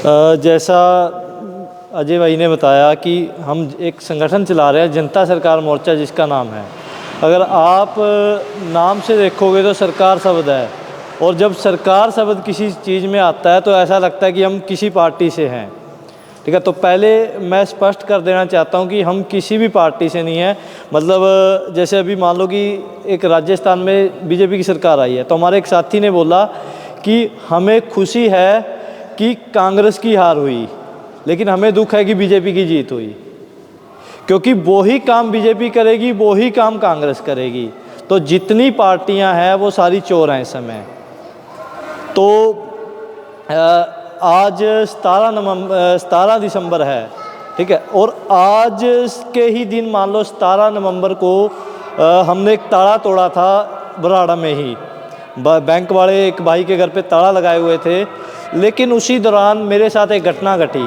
जैसा अजय भाई ने बताया कि हम एक संगठन चला रहे हैं जनता सरकार मोर्चा, जिसका नाम है, अगर आप नाम से देखोगे तो सरकार शब्द है, और जब सरकार शब्द किसी चीज़ में आता है तो ऐसा लगता है कि हम किसी पार्टी से हैं। ठीक है, तो पहले मैं स्पष्ट कर देना चाहता हूं कि हम किसी भी पार्टी से नहीं हैं। मतलब जैसे अभी मान लो कि एक राजस्थान में बीजेपी की सरकार आई है, तो हमारे एक साथी ने बोला कि हमें खुशी है कि कांग्रेस की हार हुई, लेकिन हमें दुख है कि बीजेपी की जीत हुई, क्योंकि वो ही काम बीजेपी करेगी, वो ही काम कांग्रेस करेगी। तो जितनी पार्टियां हैं वो सारी चोर हैं इस समय। तो आज 17 दिसंबर है, ठीक है, और आज के ही दिन मान लो 17 नवंबर को हमने एक ताला तोड़ा था बराड़ा में ही। बैंक वाले एक भाई के घर पे ताला लगाए हुए थे, लेकिन उसी दौरान मेरे साथ एक घटना घटी।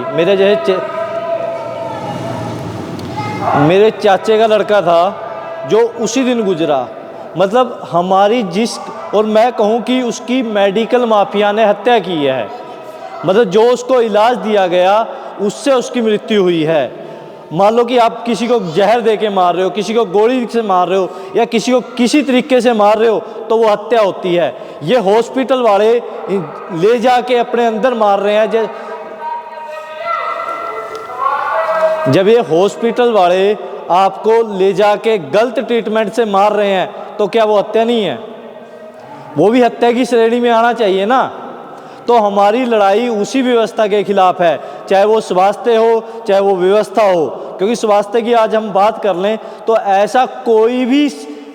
मेरे चाचे का लड़का था जो उसी दिन गुजरा। मतलब हमारी और मैं कहूँ कि उसकी मेडिकल माफिया ने हत्या की है। मतलब जो उसको इलाज दिया गया उससे उसकी मृत्यु हुई है। मान लो कि आप किसी को जहर दे के मार रहे हो, किसी को गोली से मार रहे हो, या किसी को किसी तरीके से मार रहे हो, तो वो हत्या होती है। ये हॉस्पिटल वाले ले जाके अपने अंदर मार रहे हैं। जब ये हॉस्पिटल वाले आपको ले जाके गलत ट्रीटमेंट से मार रहे हैं, तो क्या वो हत्या नहीं है? वो भी हत्या की श्रेणी में आना चाहिए ना। तो हमारी लड़ाई उसी व्यवस्था के खिलाफ है, चाहे वो स्वास्थ्य हो, चाहे वो व्यवस्था हो। क्योंकि स्वास्थ्य की आज हम बात कर लें तो ऐसा कोई भी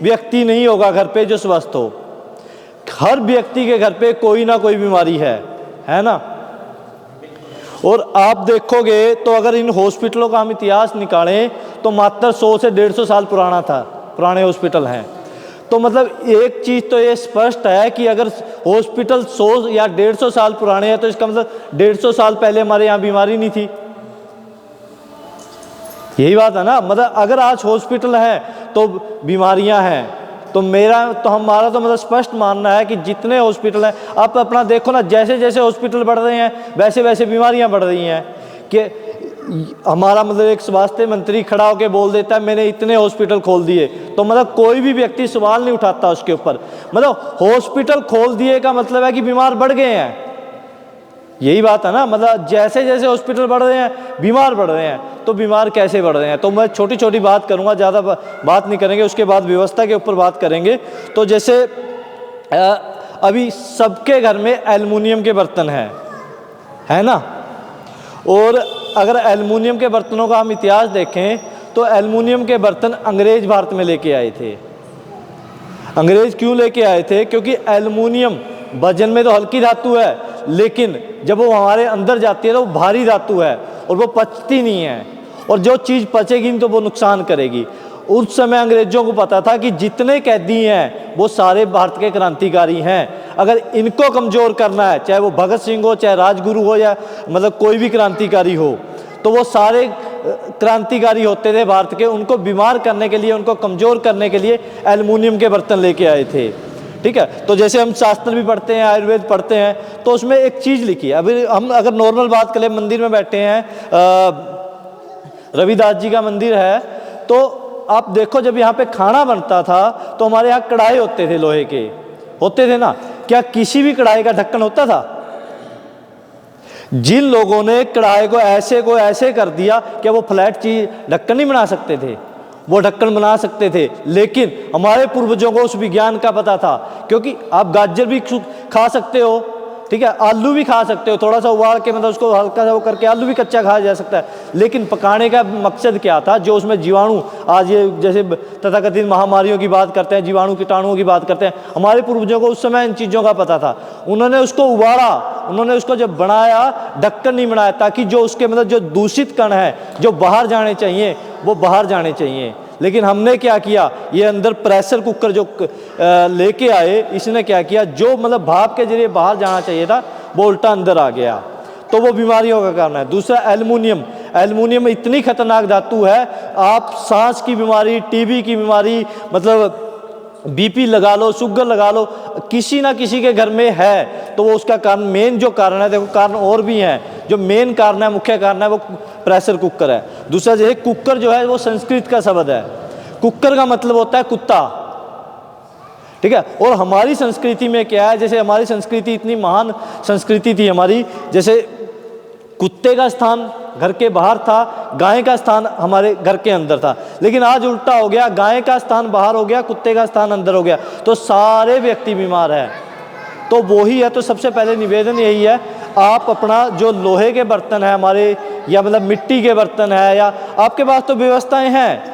व्यक्ति नहीं होगा घर पे जो स्वस्थ हो। हर व्यक्ति के घर पे कोई ना कोई बीमारी है ना। और आप देखोगे तो अगर इन हॉस्पिटलों का हम इतिहास निकालें तो मात्र 100 से 150 साल पुराने हॉस्पिटल हैं। तो मतलब एक चीज़ तो ये स्पष्ट है कि अगर हॉस्पिटल 100 या 150 साल पुराने हैं, तो इसका मतलब 150 साल पहले हमारे यहाँ बीमारी नहीं थी। यही बात है ना। मतलब अगर आज हॉस्पिटल है तो बीमारियां हैं। तो हमारा तो मतलब स्पष्ट मानना है कि जितने हॉस्पिटल हैं, आप अपना देखो ना, जैसे जैसे हॉस्पिटल बढ़ रहे हैं वैसे वैसे बीमारियां बढ़ रही हैं। कि हमारा मतलब एक स्वास्थ्य मंत्री खड़ा होकर बोल देता है मैंने इतने हॉस्पिटल खोल दिए, तो मतलब कोई भी व्यक्ति सवाल नहीं उठाता उसके ऊपर। मतलब हॉस्पिटल खोल दिए का मतलब है कि बीमार बढ़ गए हैं। यही बात है ना। मतलब जैसे जैसे हॉस्पिटल बढ़ रहे हैं बीमार बढ़ रहे हैं, तो बीमार कैसे बढ़ रहे हैं? तो मैं छोटी छोटी बात करूंगा, ज़्यादा बात नहीं करेंगे। उसके बाद व्यवस्था के ऊपर बात करेंगे। तो जैसे अभी सबके घर में एल्युमिनियम के बर्तन है ना। और अगर एल्युमिनियम के बर्तनों का हम इतिहास देखें तो एल्युमिनियम के बर्तन अंग्रेज भारत में लेके आए थे। अंग्रेज क्यों लेके आए थे? क्योंकि एल्युमिनियम वजन में तो हल्की धातु है, लेकिन जब वो हमारे अंदर जाती है तो वो भारी धातु है और वो पचती नहीं है। और जो चीज़ पचेगी नहीं तो वो नुकसान करेगी। उस समय अंग्रेजों को पता था कि जितने कैदी हैं वो सारे भारत के क्रांतिकारी हैं। अगर इनको कमज़ोर करना है, चाहे वो भगत सिंह हो, चाहे राजगुरु हो, या मतलब कोई भी क्रांतिकारी हो, तो वो सारे क्रांतिकारी होते थे भारत के। उनको बीमार करने के लिए, उनको कमज़ोर करने के लिए एल्युमिनियम के बर्तन लेके आए थे। ठीक है, तो जैसे हम शास्त्र भी पढ़ते हैं, आयुर्वेद पढ़ते हैं, तो उसमें एक चीज़ लिखी है। अभी हम अगर नॉर्मल बात करें, मंदिर में बैठे हैं, रविदास जी का मंदिर है, तो आप देखो जब यहाँ पे खाना बनता था तो हमारे यहाँ कढ़ाई होते थे, लोहे के होते थे ना। क्या किसी भी कढ़ाई का ढक्कन होता था? जिन लोगों ने कढ़ाई को ऐसे कर दिया, क्या वो फ्लैट चीज ढक्कन नहीं बना सकते थे? वो ढक्कन बना सकते थे। लेकिन हमारे पूर्वजों को उस विज्ञान का पता था, क्योंकि आप गाजर भी खा सकते हो, ठीक है, आलू भी खा सकते हो, थोड़ा सा उबाल के, मतलब उसको हल्का सा वो करके आलू भी कच्चा खाया जा सकता है। लेकिन पकाने का मकसद क्या था? जो उसमें जीवाणु, आज ये जैसे तथाकथित महामारियों की बात करते हैं, जीवाणु कीटाणुओं की बात करते हैं, हमारे पूर्वजों को उस समय इन चीज़ों का पता था। उन्होंने उसको उबाला, उन्होंने उसको जब बनाया, ढक्कन नहीं बनाया, ताकि जो उसके मतलब जो दूषित कण है जो बाहर जाने चाहिए वो बाहर जाने चाहिए। लेकिन हमने क्या किया, ये अंदर प्रेशर कुकर जो लेके आए, इसने क्या किया, जो मतलब भाप के जरिए बाहर जाना चाहिए था वो उल्टा अंदर आ गया। तो वो बीमारियों का कारण है। दूसरा एल्युमिनियम इतनी खतरनाक धातु है, आप सांस की बीमारी, टीबी की बीमारी, मतलब बीपी लगा लो, शुगर लगा लो, किसी ना किसी के घर में है, तो वो उसका कारण, मेन जो कारण है, देखो कारण और भी हैं। जो मेन कारण है, मुख्य कारण है, वो प्रेशर कुकर है। दूसरा जैसे कुकर जो है वो संस्कृत का शब्द है, कुकर का मतलब होता है कुत्ता, ठीक है। और हमारी संस्कृति में क्या है, जैसे हमारी संस्कृति इतनी महान संस्कृति थी हमारी, जैसे कुत्ते का स्थान घर के बाहर था, गाय का स्थान हमारे घर के अंदर था। लेकिन आज उल्टा हो गया, गाय का स्थान बाहर हो गया, कुत्ते का स्थान अंदर हो गया, तो सारे व्यक्ति बीमार हैं। तो वो ही है। तो सबसे पहले निवेदन यही है, आप अपना जो लोहे के बर्तन है हमारे, या मतलब मिट्टी के बर्तन है, या आपके पास तो व्यवस्थाएं हैं।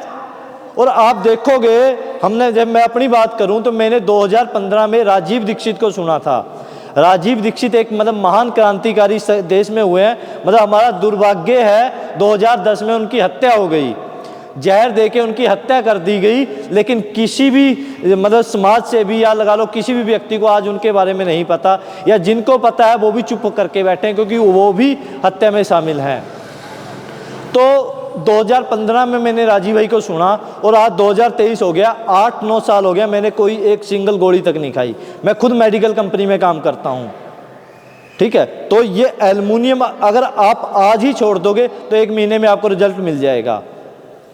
और आप देखोगे, हमने जब मैं अपनी बात करूं तो मैंने 2015 में राजीव दीक्षित को सुना था। राजीव दीक्षित एक मतलब महान क्रांतिकारी देश में हुए हैं। मतलब हमारा दुर्भाग्य है 2010 में उनकी हत्या हो गई, जहर देके उनकी हत्या कर दी गई। लेकिन किसी भी मतलब समाज से भी, या लगा लो किसी भी व्यक्ति को आज उनके बारे में नहीं पता, या जिनको पता है वो भी चुप करके बैठे हैं, क्योंकि वो भी हत्या में शामिल हैं। तो 2015 में मैंने राजीव भाई को सुना, और आज 2023 हो गया, 8-9 साल हो गया, मैंने कोई एक सिंगल गोली तक नहीं खाई। मैं खुद मेडिकल कंपनी में काम करता हूँ, ठीक है। तो ये एल्युमिनियम अगर आप आज ही छोड़ दोगे तो 1 महीने में आपको रिजल्ट मिल जाएगा।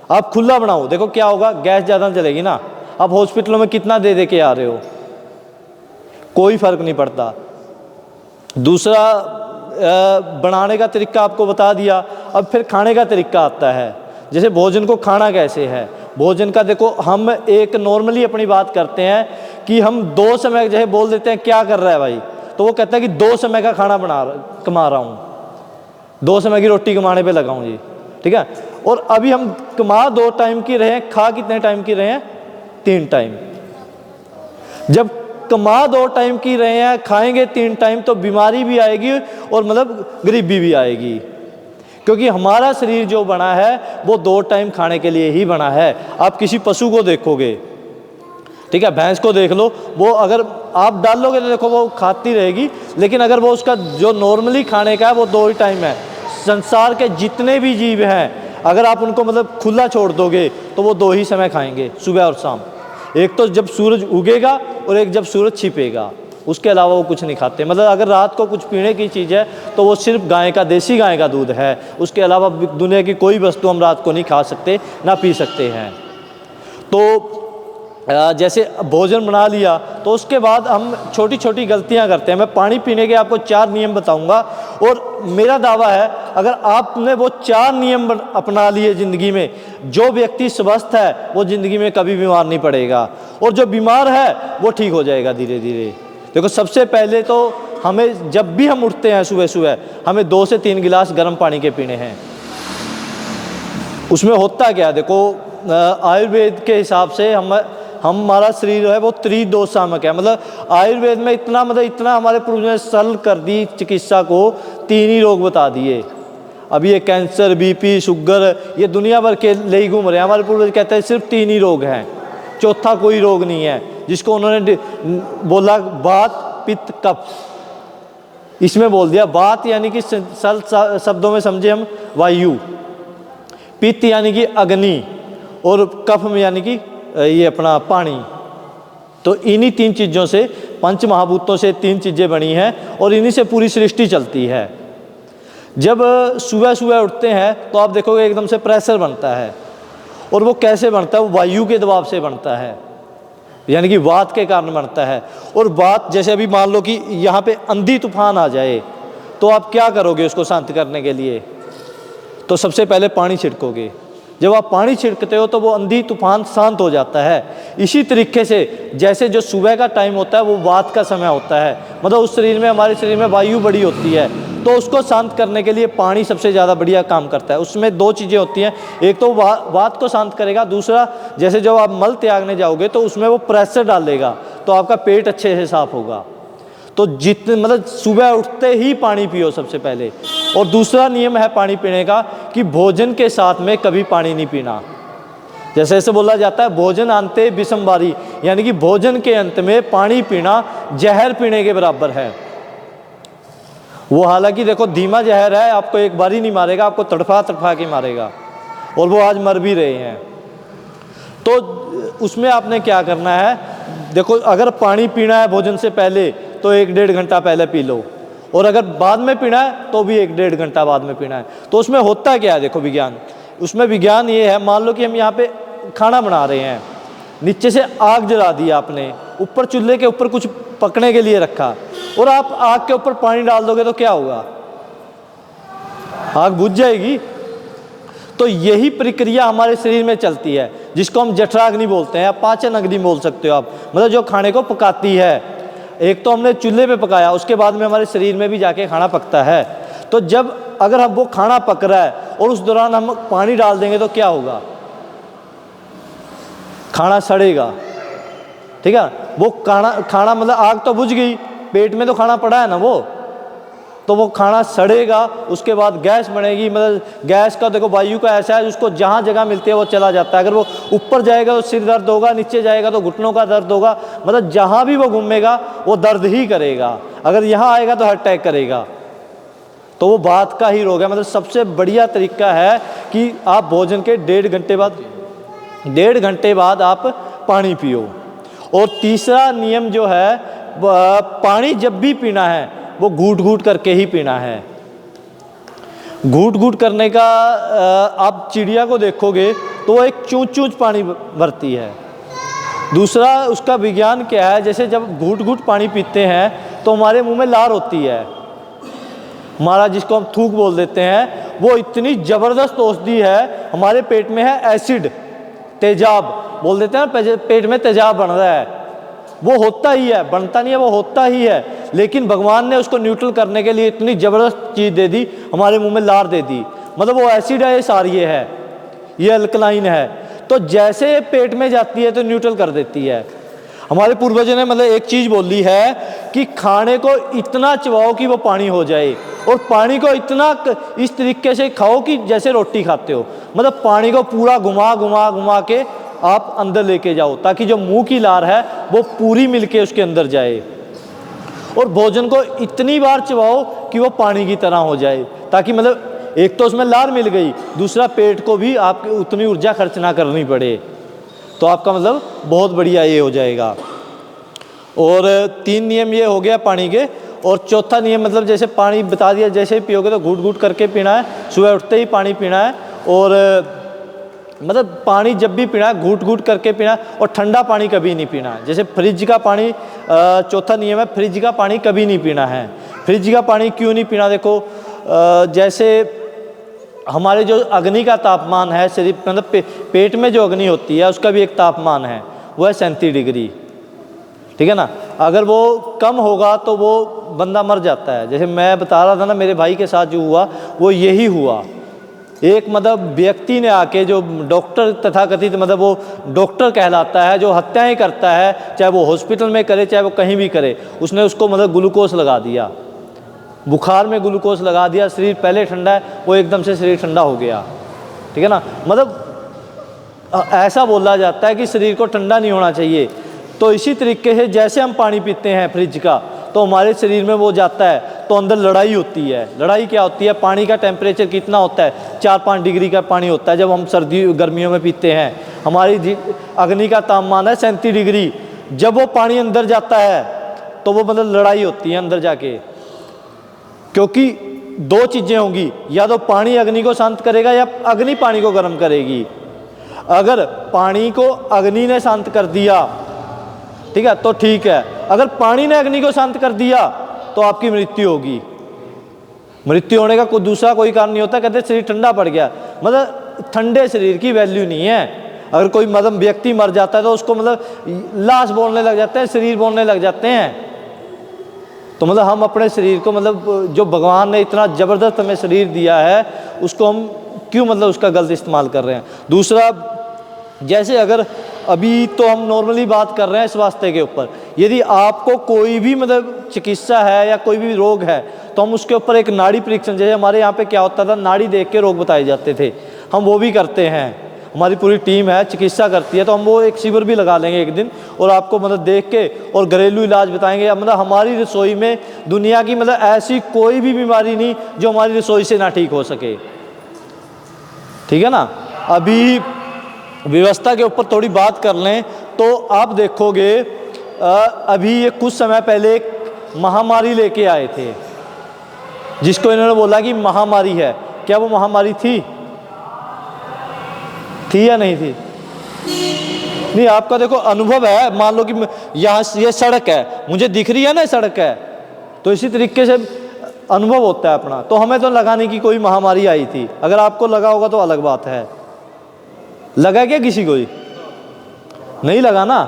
आप खुला बनाओ, देखो क्या होगा, गैस ज़्यादा चलेगी ना। आप हॉस्पिटलों में कितना दे दे के आ रहे हो, कोई फर्क नहीं पड़ता। दूसरा बनाने का तरीका आपको बता दिया। अब फिर खाने का तरीका आता है, जैसे भोजन को खाना कैसे है। भोजन का देखो, हम एक नॉर्मली अपनी बात करते हैं कि हम 2 समय जैसे बोल देते हैं क्या कर रहा है भाई, तो वो कहता है कि 2 समय का खाना कमा रहा हूँ, 2 समय की रोटी कमाने पे लगा हूँ जी, ठीक है। और अभी हम कमा 2 टाइम की रहे हैं, खा कितने टाइम की रहे हैं, 3 टाइम। जब कमा 2 टाइम की रहे हैं, खाएंगे 3 टाइम, तो बीमारी भी आएगी और मतलब गरीबी भी आएगी, क्योंकि हमारा शरीर जो बना है वो 2 टाइम खाने के लिए ही बना है। आप किसी पशु को देखोगे, ठीक है, भैंस को देख लो, वो अगर आप डालोगे तो देखो वो खाती रहेगी, लेकिन अगर वो उसका जो नॉर्मली खाने का है वो 2 ही टाइम है। संसार के जितने भी जीव हैं, अगर आप उनको मतलब खुला छोड़ दोगे तो वो 2 ही समय खाएंगे, सुबह और शाम। एक तो जब सूरज उगेगा और एक जब सूरज छिपेगा, उसके अलावा वो कुछ नहीं खाते। मतलब अगर रात को कुछ पीने की चीज़ है तो वो सिर्फ गाय का, देसी गाय का दूध है, उसके अलावा दुनिया की कोई वस्तु हम रात को नहीं खा सकते ना पी सकते हैं। तो जैसे भोजन बना लिया, तो उसके बाद हम छोटी छोटी गलतियां करते हैं। मैं पानी पीने के आपको 4 नियम बताऊंगा, और मेरा दावा है अगर आपने वो 4 नियम अपना लिए ज़िंदगी में, जो व्यक्ति स्वस्थ है वो ज़िंदगी में कभी बीमार नहीं पड़ेगा, और जो बीमार है वो ठीक हो जाएगा धीरे धीरे। देखो, सबसे पहले तो हमें जब भी हम उठते हैं सुबह सुबह, हमें 2 से 3 गिलास गर्म पानी के पीने हैं। उसमें होता क्या, देखो आयुर्वेद के हिसाब से हमारा शरीर है वो त्रिदोषात्मक है। मतलब आयुर्वेद में इतना हमारे पूर्वजों ने सरल कर दी चिकित्सा को, 3 ही रोग बता दिए। अभी ये कैंसर, बीपी, शुगर, ये दुनिया भर के ले ही घूम रहे हैं। हमारे पूर्वज कहते हैं सिर्फ 3 ही रोग हैं, चौथा कोई रोग नहीं है, जिसको उन्होंने बोला वात, पित्त, कफ। इसमें बोल दिया वात यानी कि सरल शब्दों में समझे हम, वायु, पित्त यानी कि अग्नि, और कफ में यानी कि ये अपना पानी। तो इन्हीं 3 चीज़ों से, 5 महाभूतों से 3 चीज़ें बनी हैं, और इन्हीं से पूरी सृष्टि चलती है। जब सुबह सुबह उठते हैं तो आप देखोगे एकदम से प्रेशर बनता है, और वो कैसे बनता है, वो वायु के दबाव से बनता है, यानी कि वात के कारण बनता है। और वात, जैसे अभी मान लो कि यहाँ पे आंधी तूफान आ जाए, तो आप क्या करोगे उसको शांत करने के लिए? तो सबसे पहले पानी छिड़कोगे। जब आप पानी छिड़कते हो तो वो आंधी तूफान शांत हो जाता है। इसी तरीके से जैसे जो सुबह का टाइम होता है वो वात का समय होता है, मतलब उस शरीर में, हमारे शरीर में वायु बड़ी होती है, तो उसको शांत करने के लिए पानी सबसे ज़्यादा बढ़िया काम करता है। उसमें 2 चीज़ें होती हैं, एक तो वात को शांत करेगा, दूसरा जैसे जब आप मल त्यागने जाओगे तो उसमें वो प्रेशर डालेगा, तो आपका पेट अच्छे से साफ होगा। तो जितने मतलब सुबह उठते ही पानी पियो सबसे पहले। और दूसरा नियम है पानी पीने का कि भोजन के साथ में कभी पानी नहीं पीना। जैसे ऐसे बोला जाता है भोजन अंते विषम बारी, यानी कि भोजन के अंत में पानी पीना जहर पीने के बराबर है। वो हालांकि देखो धीमा जहर है, आपको एक बारी नहीं मारेगा, आपको तड़फा तड़फा के मारेगा, और वो आज मर भी रहे हैं। तो उसमें आपने क्या करना है, देखो अगर पानी पीना है भोजन से पहले तो 1-1.5 घंटा पहले पी लो, और अगर बाद में पीना है तो भी 1-1.5 घंटा बाद में पीना है। तो उसमें होता क्या है, देखो विज्ञान, उसमें विज्ञान ये है, मान लो कि हम यहाँ पे खाना बना रहे हैं, नीचे से आग जला दी आपने, ऊपर चूल्हे के ऊपर कुछ पकने के लिए रखा, और आप आग के ऊपर पानी डाल दोगे तो क्या होगा, आग बुझ जाएगी। तो यही प्रक्रिया हमारे शरीर में चलती है, जिसको हम जठराग्नि बोलते हैं या पाचन अग्नि बोल सकते हो आप, मतलब जो खाने को पकाती है। एक तो हमने चूल्हे पे पकाया, उसके बाद में हमारे शरीर में भी जाके खाना पकता है। तो जब अगर हम वो खाना पक रहा है और उस दौरान हम पानी डाल देंगे तो क्या होगा, खाना सड़ेगा, ठीक है। वो खाना मतलब आग तो बुझ गई, पेट में तो खाना पड़ा है ना वो, तो वो खाना सड़ेगा, उसके बाद गैस बनेगी। मतलब गैस का देखो वायु का ऐसा है, उसको जहाँ जगह मिलती है वो चला जाता है। अगर वो ऊपर जाएगा तो सिर दर्द होगा, नीचे जाएगा तो घुटनों का दर्द होगा, मतलब जहाँ भी वो घूमेगा वो दर्द ही करेगा। अगर यहाँ आएगा तो हार्ट अटैक करेगा। तो वो बात का ही रोग है। मतलब सबसे बढ़िया तरीका है कि आप भोजन के 1.5 घंटे बाद आप पानी पियो। और तीसरा नियम जो है, पानी जब भी पीना है वो घूट घूट करके ही पीना है। घूट घूट करने का आप चिड़िया को देखोगे तो वो एक चूंच चूंच पानी भरती है। दूसरा उसका विज्ञान क्या है, जैसे जब घूट घूट पानी पीते हैं तो हमारे मुंह में लार होती है, हमारा जिसको हम थूक बोल देते हैं, वो इतनी ज़बरदस्त औषधि है। हमारे पेट में है एसिड, तेजाब बोल देते हैं ना, पेट में तेजाब बन रहा है, वो होता ही है, बनता नहीं है, वो होता ही है। लेकिन भगवान ने उसको न्यूट्रल करने के लिए इतनी ज़बरदस्त चीज़ दे दी, हमारे मुंह में लार दे दी। मतलब वो एसिड है, ये सारिये है, ये अल्कलाइन है। तो जैसे ये पेट में जाती है तो न्यूट्रल कर देती है। हमारे पूर्वजों ने मतलब एक चीज़ बोली है कि खाने को इतना चबाओ कि वो पानी हो जाए, और पानी को इतना इस तरीके से खाओ कि जैसे रोटी खाते हो। मतलब पानी को पूरा घुमा घुमा घुमा के आप अंदर लेके जाओ, ताकि जो मुंह की लार है वो पूरी मिलके उसके अंदर जाए। और भोजन को इतनी बार चबाओ कि वो पानी की तरह हो जाए, ताकि मतलब एक तो उसमें लार मिल गई, दूसरा पेट को भी आपकी उतनी ऊर्जा खर्च ना करनी पड़े। तो आपका मतलब बहुत बढ़िया ये हो जाएगा। और 3 नियम ये हो गया पानी के। और चौथा नियम मतलब जैसे पानी बता दिया, जैसे ही पियोगे तो घूट घूट करके पीना है, सुबह उठते ही पानी पीना है। और मतलब पानी जब भी पीना है घूट घूट करके पीना है, और ठंडा पानी कभी नहीं पीना है। जैसे फ्रिज का पानी, चौथा नियम है फ्रिज का पानी कभी नहीं पीना है। फ्रिज का पानी क्यों नहीं पीना, देखो जैसे हमारे जो अग्नि का तापमान है शरीर मतलब पेट में जो अग्नि होती है उसका भी एक तापमान है, वो है 37 डिग्री, ठीक है ना। अगर वो कम होगा तो वो बंदा मर जाता है। जैसे मैं बता रहा था ना, मेरे भाई के साथ जो हुआ वो यही हुआ। एक मतलब व्यक्ति ने आके, जो डॉक्टर तथाकथित मतलब वो डॉक्टर कहलाता है, जो हत्याएं करता है, चाहे वो हॉस्पिटल में करे चाहे वो कहीं भी करे, उसने उसको मतलब ग्लूकोज लगा दिया, बुखार में ग्लूकोज लगा दिया। शरीर पहले ठंडा है, वो एकदम से शरीर ठंडा हो गया, ठीक है ना। मतलब ऐसा बोला जाता है कि शरीर को ठंडा नहीं होना चाहिए। तो इसी तरीके से जैसे हम पानी पीते हैं फ्रिज का, तो हमारे शरीर में वो जाता है तो अंदर लड़ाई होती है। लड़ाई क्या होती है, पानी का टेम्परेचर कितना होता है, 4-5 डिग्री का पानी होता है जब हम गर्मियों में पीते हैं। हमारी अग्नि का तापमान है 37 डिग्री। जब वो पानी अंदर जाता है तो वो मतलब लड़ाई होती है अंदर जाके, क्योंकि 2 चीज़ें होंगी, या तो पानी अग्नि को शांत करेगा या अग्नि पानी को गर्म करेगी। अगर पानी को अग्नि ने शांत कर दिया, ठीक है, तो ठीक है। अगर पानी ने अग्नि को शांत कर दिया तो आपकी मृत्यु होगी। मृत्यु होने का कोई दूसरा कोई कारण नहीं होता। कहते शरीर ठंडा पड़ गया, मतलब ठंडे शरीर की वैल्यू नहीं है। अगर कोई मतलब व्यक्ति मर जाता है तो उसको मतलब लाश बोलने लग जाते हैं, शरीर बोलने लग जाते हैं। तो मतलब हम अपने शरीर को मतलब जो भगवान ने इतना ज़बरदस्त हमें शरीर दिया है, उसको हम क्यों मतलब उसका गलत इस्तेमाल कर रहे हैं। दूसरा, जैसे अगर अभी तो हम नॉर्मली बात कर रहे हैं स्वास्थ्य के ऊपर, यदि आपको कोई भी मतलब चिकित्सा है या कोई भी रोग है तो हम उसके ऊपर एक नाड़ी परीक्षण, जैसे हमारे यहाँ पे क्या होता था, नाड़ी देख के रोग बताए जाते थे, हम वो भी करते हैं। हमारी पूरी टीम है चिकित्सा करती है, तो हम वो एक शिविर भी लगा लेंगे एक दिन, और आपको मतलब देख के और घरेलू इलाज बताएंगे। मतलब हमारी रसोई में दुनिया की मतलब ऐसी कोई भी बीमारी नहीं जो हमारी रसोई से ना ठीक हो सके, ठीक है ना। अभी व्यवस्था के ऊपर थोड़ी बात कर लें तो आप देखोगे, अभी ये कुछ समय पहले एक महामारी लेके आए थे, जिसको इन्होंने बोला कि महामारी है, क्या वो महामारी थी या नहीं थी? नहीं, आपका देखो अनुभव है, मान लो कि यहाँ ये सड़क है, मुझे दिख रही है ना सड़क है, तो इसी तरीके से अनुभव होता है अपना। तो हमें तो लगा नहीं कि कोई महामारी आई थी, अगर आपको लगा होगा तो अलग बात है। लगा क्या किसी को? नहीं लगा ना।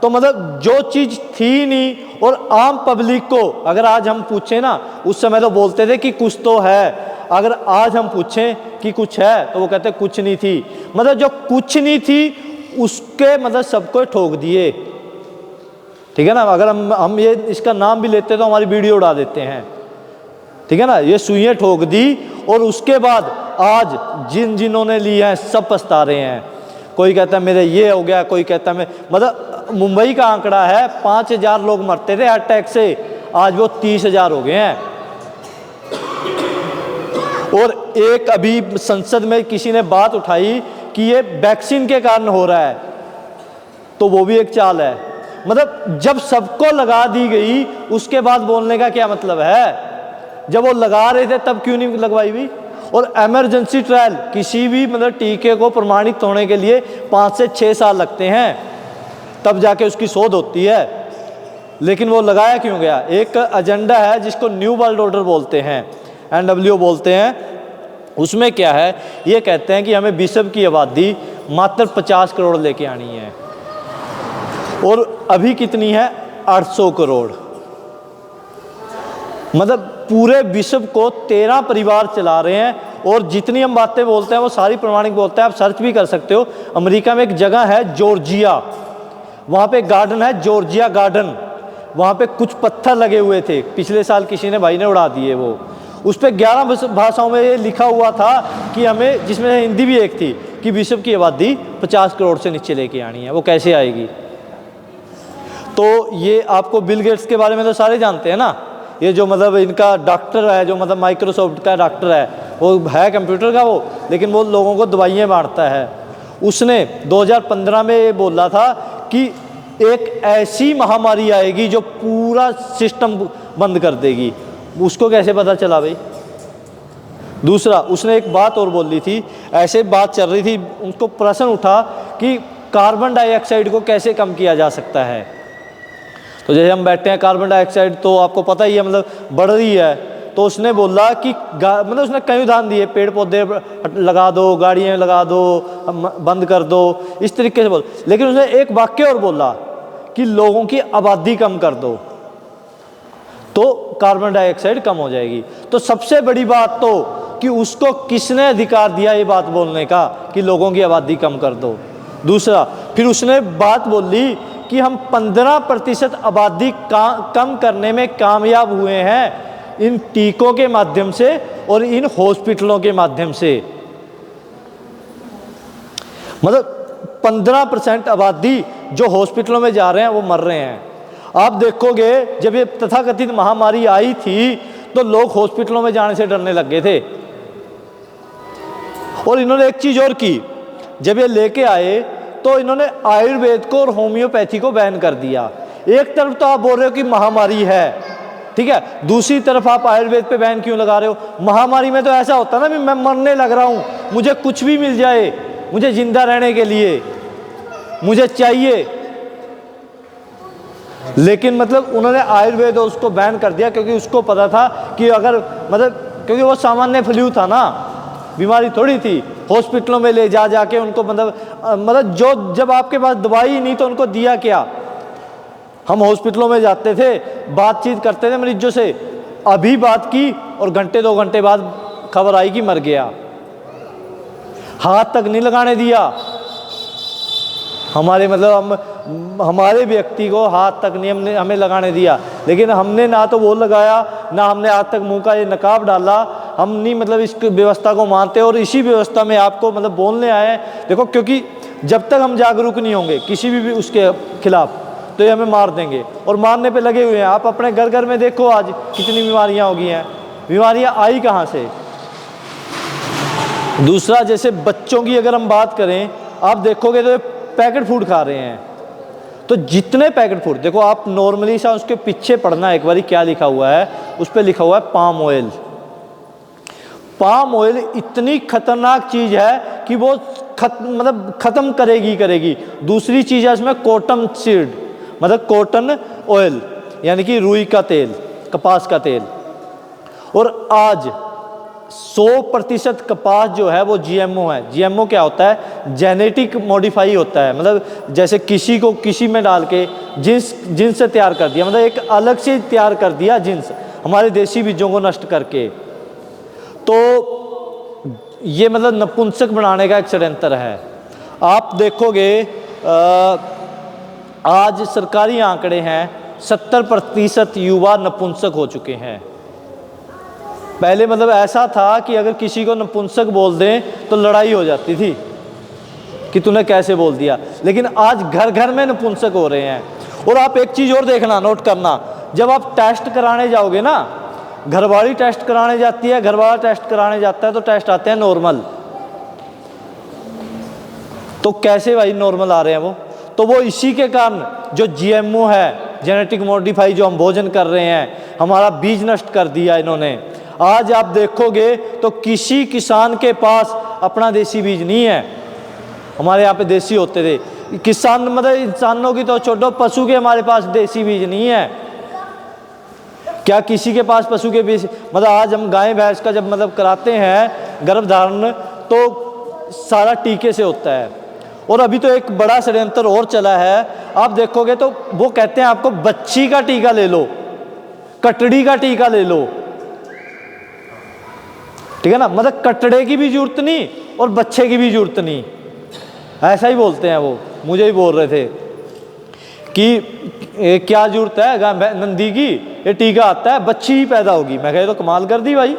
तो मतलब जो चीज़ थी नहीं, और आम पब्लिक को अगर आज हम पूछें ना, उस समय तो बोलते थे कि कुछ तो है, अगर आज हम पूछें कि कुछ है तो वो कहते कुछ नहीं थी। मतलब जो कुछ नहीं थी उसके मतलब सबको ठोक दिए, ठीक है ना। अगर हम ये इसका नाम भी लेते तो हमारी वीडियो उड़ा देते हैं, ठीक है ना। ये सुइयाँ ठोक दी, और उसके बाद आज जिन्होंने ली हैं सब पछता रहे हैं। कोई कहता है मेरे ये हो गया, कोई कहता है मैं, मतलब मुंबई का आंकड़ा है 5000 लोग मरते थे अटैक से, आज वो 30,000 हो गए हैं। और एक अभी संसद में किसी ने बात उठाई कि ये वैक्सीन के कारण हो रहा है, तो वो भी एक चाल है। मतलब जब सबको लगा दी गई उसके बाद बोलने का क्या मतलब है? जब वो लगा रहे थे तब क्यों नहीं लगवाई हुई? और इमरजेंसी ट्रायल, किसी भी मतलब टीके को प्रमाणित होने के लिए 5 से 6 साल लगते हैं, तब जाके उसकी शोध होती है। लेकिन वो लगाया क्यों गया? एक एजेंडा है जिसको न्यू वर्ल्ड ऑर्डर बोलते हैं, NWO बोलते हैं। उसमें क्या है? ये कहते हैं कि हमें विश्व की आबादी मात्र 50 करोड़ लेके आनी है, और अभी कितनी है? 800 करोड़। मतलब पूरे विश्व को 13 परिवार चला रहे हैं, और जितनी हम बातें बोलते हैं वो सारी प्रमाणिक बोलते हैं। आप सर्च भी कर सकते हो। अमेरिका में एक जगह है जॉर्जिया, वहाँ पे गार्डन है जॉर्जिया गार्डन, वहाँ पे कुछ पत्थर लगे हुए थे, पिछले साल किसी ने भाई ने उड़ा दिए। वो उस पर 11 भाषाओं में ये लिखा हुआ था कि हमें, जिसमें हिंदी भी एक थी, कि विश्व की आबादी 50 करोड़ से नीचे लेके आनी है। वो कैसे आएगी? तो ये आपको बिल गेट्स के बारे में तो सारे जानते हैं ना, ये जो मतलब इनका डॉक्टर है, जो मतलब माइक्रोसॉफ्ट का डॉक्टर है, वो है कंप्यूटर का वो, लेकिन वो लोगों को दवाइयाँ बांटता है। उसने 2015 में ये बोला था कि एक ऐसी महामारी आएगी जो पूरा सिस्टम बंद कर देगी। उसको कैसे पता चला भाई? दूसरा, उसने एक बात और बोली थी, ऐसे बात चल रही थी, उनको प्रश्न उठा कि कार्बन डाइऑक्साइड को कैसे कम किया जा सकता है। तो जैसे हम बैठते हैं, कार्बन डाइऑक्साइड तो आपको पता ही है मतलब बढ़ रही है। तो उसने बोला कि मतलब उसने कई उदाहरण दिए, पेड़ पौधे लगा दो, गाड़ियाँ लगा दो, बंद कर दो, इस तरीके से बोल। लेकिन उसने एक वाक्य और बोला कि लोगों की आबादी कम कर दो तो कार्बन डाइऑक्साइड कम हो जाएगी। तो सबसे बड़ी बात तो कि उसको किसने अधिकार दिया ये बात बोलने का कि लोगों की आबादी कम कर दो। दूसरा, फिर उसने बात बोली कि हम 15% आबादी कम करने में कामयाब हुए हैं इन टीकों के माध्यम से और इन हॉस्पिटलों के माध्यम से। मतलब 15% आबादी जो हॉस्पिटलों में जा रहे हैं वो मर रहे हैं। आप देखोगे जब ये तथाकथित महामारी आई थी तो लोग हॉस्पिटलों में जाने से डरने लग गए थे। और इन्होंने एक चीज़ और की, जब ये लेके आए तो इन्होंने आयुर्वेद को और होम्योपैथी को बैन कर दिया। एक तरफ तो आप बोल रहे हो कि महामारी है, ठीक है, दूसरी तरफ आप आयुर्वेद पे बैन क्यों लगा रहे हो? महामारी में तो ऐसा होता है ना, मैं मरने लग रहा हूँ, मुझे कुछ भी मिल जाए, मुझे जिंदा रहने के लिए मुझे चाहिए। लेकिन मतलब उन्होंने आयुर्वेद उसको बैन कर दिया क्योंकि उसको पता था कि अगर मतलब, क्योंकि वो सामान्य फ्लू था ना, बीमारी थोड़ी थी। हॉस्पिटलों में ले जा जाके उनको मतलब जो जब आपके पास दवाई नहीं तो उनको दिया क्या? हम हॉस्पिटलों में जाते थे, बातचीत करते थे मरीजों से, अभी बात की और घंटे 2 घंटे बाद खबर आई कि मर गया। हाथ तक नहीं लगाने दिया हमारे, मतलब हमारे व्यक्ति को हाथ तक नहीं हमें लगाने दिया। लेकिन हमने ना तो वो लगाया, ना हमने आज तक मुंह का ये नकाब डाला। हम नहीं मतलब इस व्यवस्था को मानते और इसी व्यवस्था में आपको मतलब बोलने आए हैं। देखो, क्योंकि जब तक हम जागरूक नहीं होंगे किसी भी उसके खिलाफ तो ये हमें मार देंगे, और मारने पे लगे हुए हैं। आप अपने घर घर में देखो आज कितनी बीमारियां हो गई हैं। बीमारियां आई कहाँ से? दूसरा, जैसे बच्चों की अगर हम बात करें, आप देखोगे तो पैकेट फूड खा रहे हैं। तो जितने पैकेट फूड, देखो आप नॉर्मली सा उसके पीछे पढ़ना एक बारी क्या लिखा हुआ है, उस पर लिखा हुआ है पाम ऑयल। पाम ऑयल इतनी खतरनाक चीज है कि वो खत्म करेगी। दूसरी चीज है इसमें कॉटन सीड, मतलब कॉटन ऑयल, यानी कि रुई का तेल, कपास का तेल। और आज 100% कपास जो है वो जीएमओ है। जीएमओ क्या होता है? जेनेटिक मॉडिफाई होता है, मतलब जैसे किसी को किसी में डाल के जिन्स से तैयार कर दिया, मतलब एक अलग से तैयार कर दिया जिन्स, हमारे देसी बीजों को नष्ट करके। तो ये मतलब नपुंसक बनाने का एक षड्यंत्र है। आप देखोगे आज सरकारी आंकड़े हैं 70% युवा नपुंसक हो चुके हैं। पहले मतलब ऐसा था कि अगर किसी को नपुंसक बोल दें तो लड़ाई हो जाती थी कि तूने कैसे बोल दिया, लेकिन आज घर घर में नपुंसक हो रहे हैं। और आप एक चीज़ और देखना, नोट करना, जब आप टेस्ट कराने जाओगे ना, घरवाली टेस्ट कराने जाती है, घरवाला टेस्ट कराने जाता है, तो टेस्ट आते हैं नॉर्मल। तो कैसे भाई नॉर्मल आ रहे हैं वो? तो वो इसी के कारण जो जीएमओ है, जेनेटिक मॉडिफाई, जो हम भोजन कर रहे हैं, हमारा बीज नष्ट कर दिया इन्होंने। आज आप देखोगे तो किसी किसान के पास अपना देसी बीज नहीं है। हमारे यहाँ पे देसी होते थे किसान, मतलब इंसानों की तो छोड़ो, पशु के हमारे पास देसी बीज नहीं है। क्या किसी के पास पशु के बीज? मतलब आज हम गाय भैंस का जब मतलब कराते हैं गर्भधारण, तो सारा टीके से होता है। और अभी तो एक बड़ा षड्यंत्र और चला है, आप देखोगे तो वो कहते हैं आपको बच्ची का टीका ले लो, कटड़ी का टीका ले लो, ठीक है ना, मतलब कटड़े की भी जरूरत नहीं और बच्चे की भी जरूरत नहीं, ऐसा ही बोलते हैं वो। मुझे ही बोल रहे थे कि क्या जरूरत है नंदी की, ये टीका आता है बच्ची ही पैदा होगी। मैं कह तो कमाल कर दी भाई।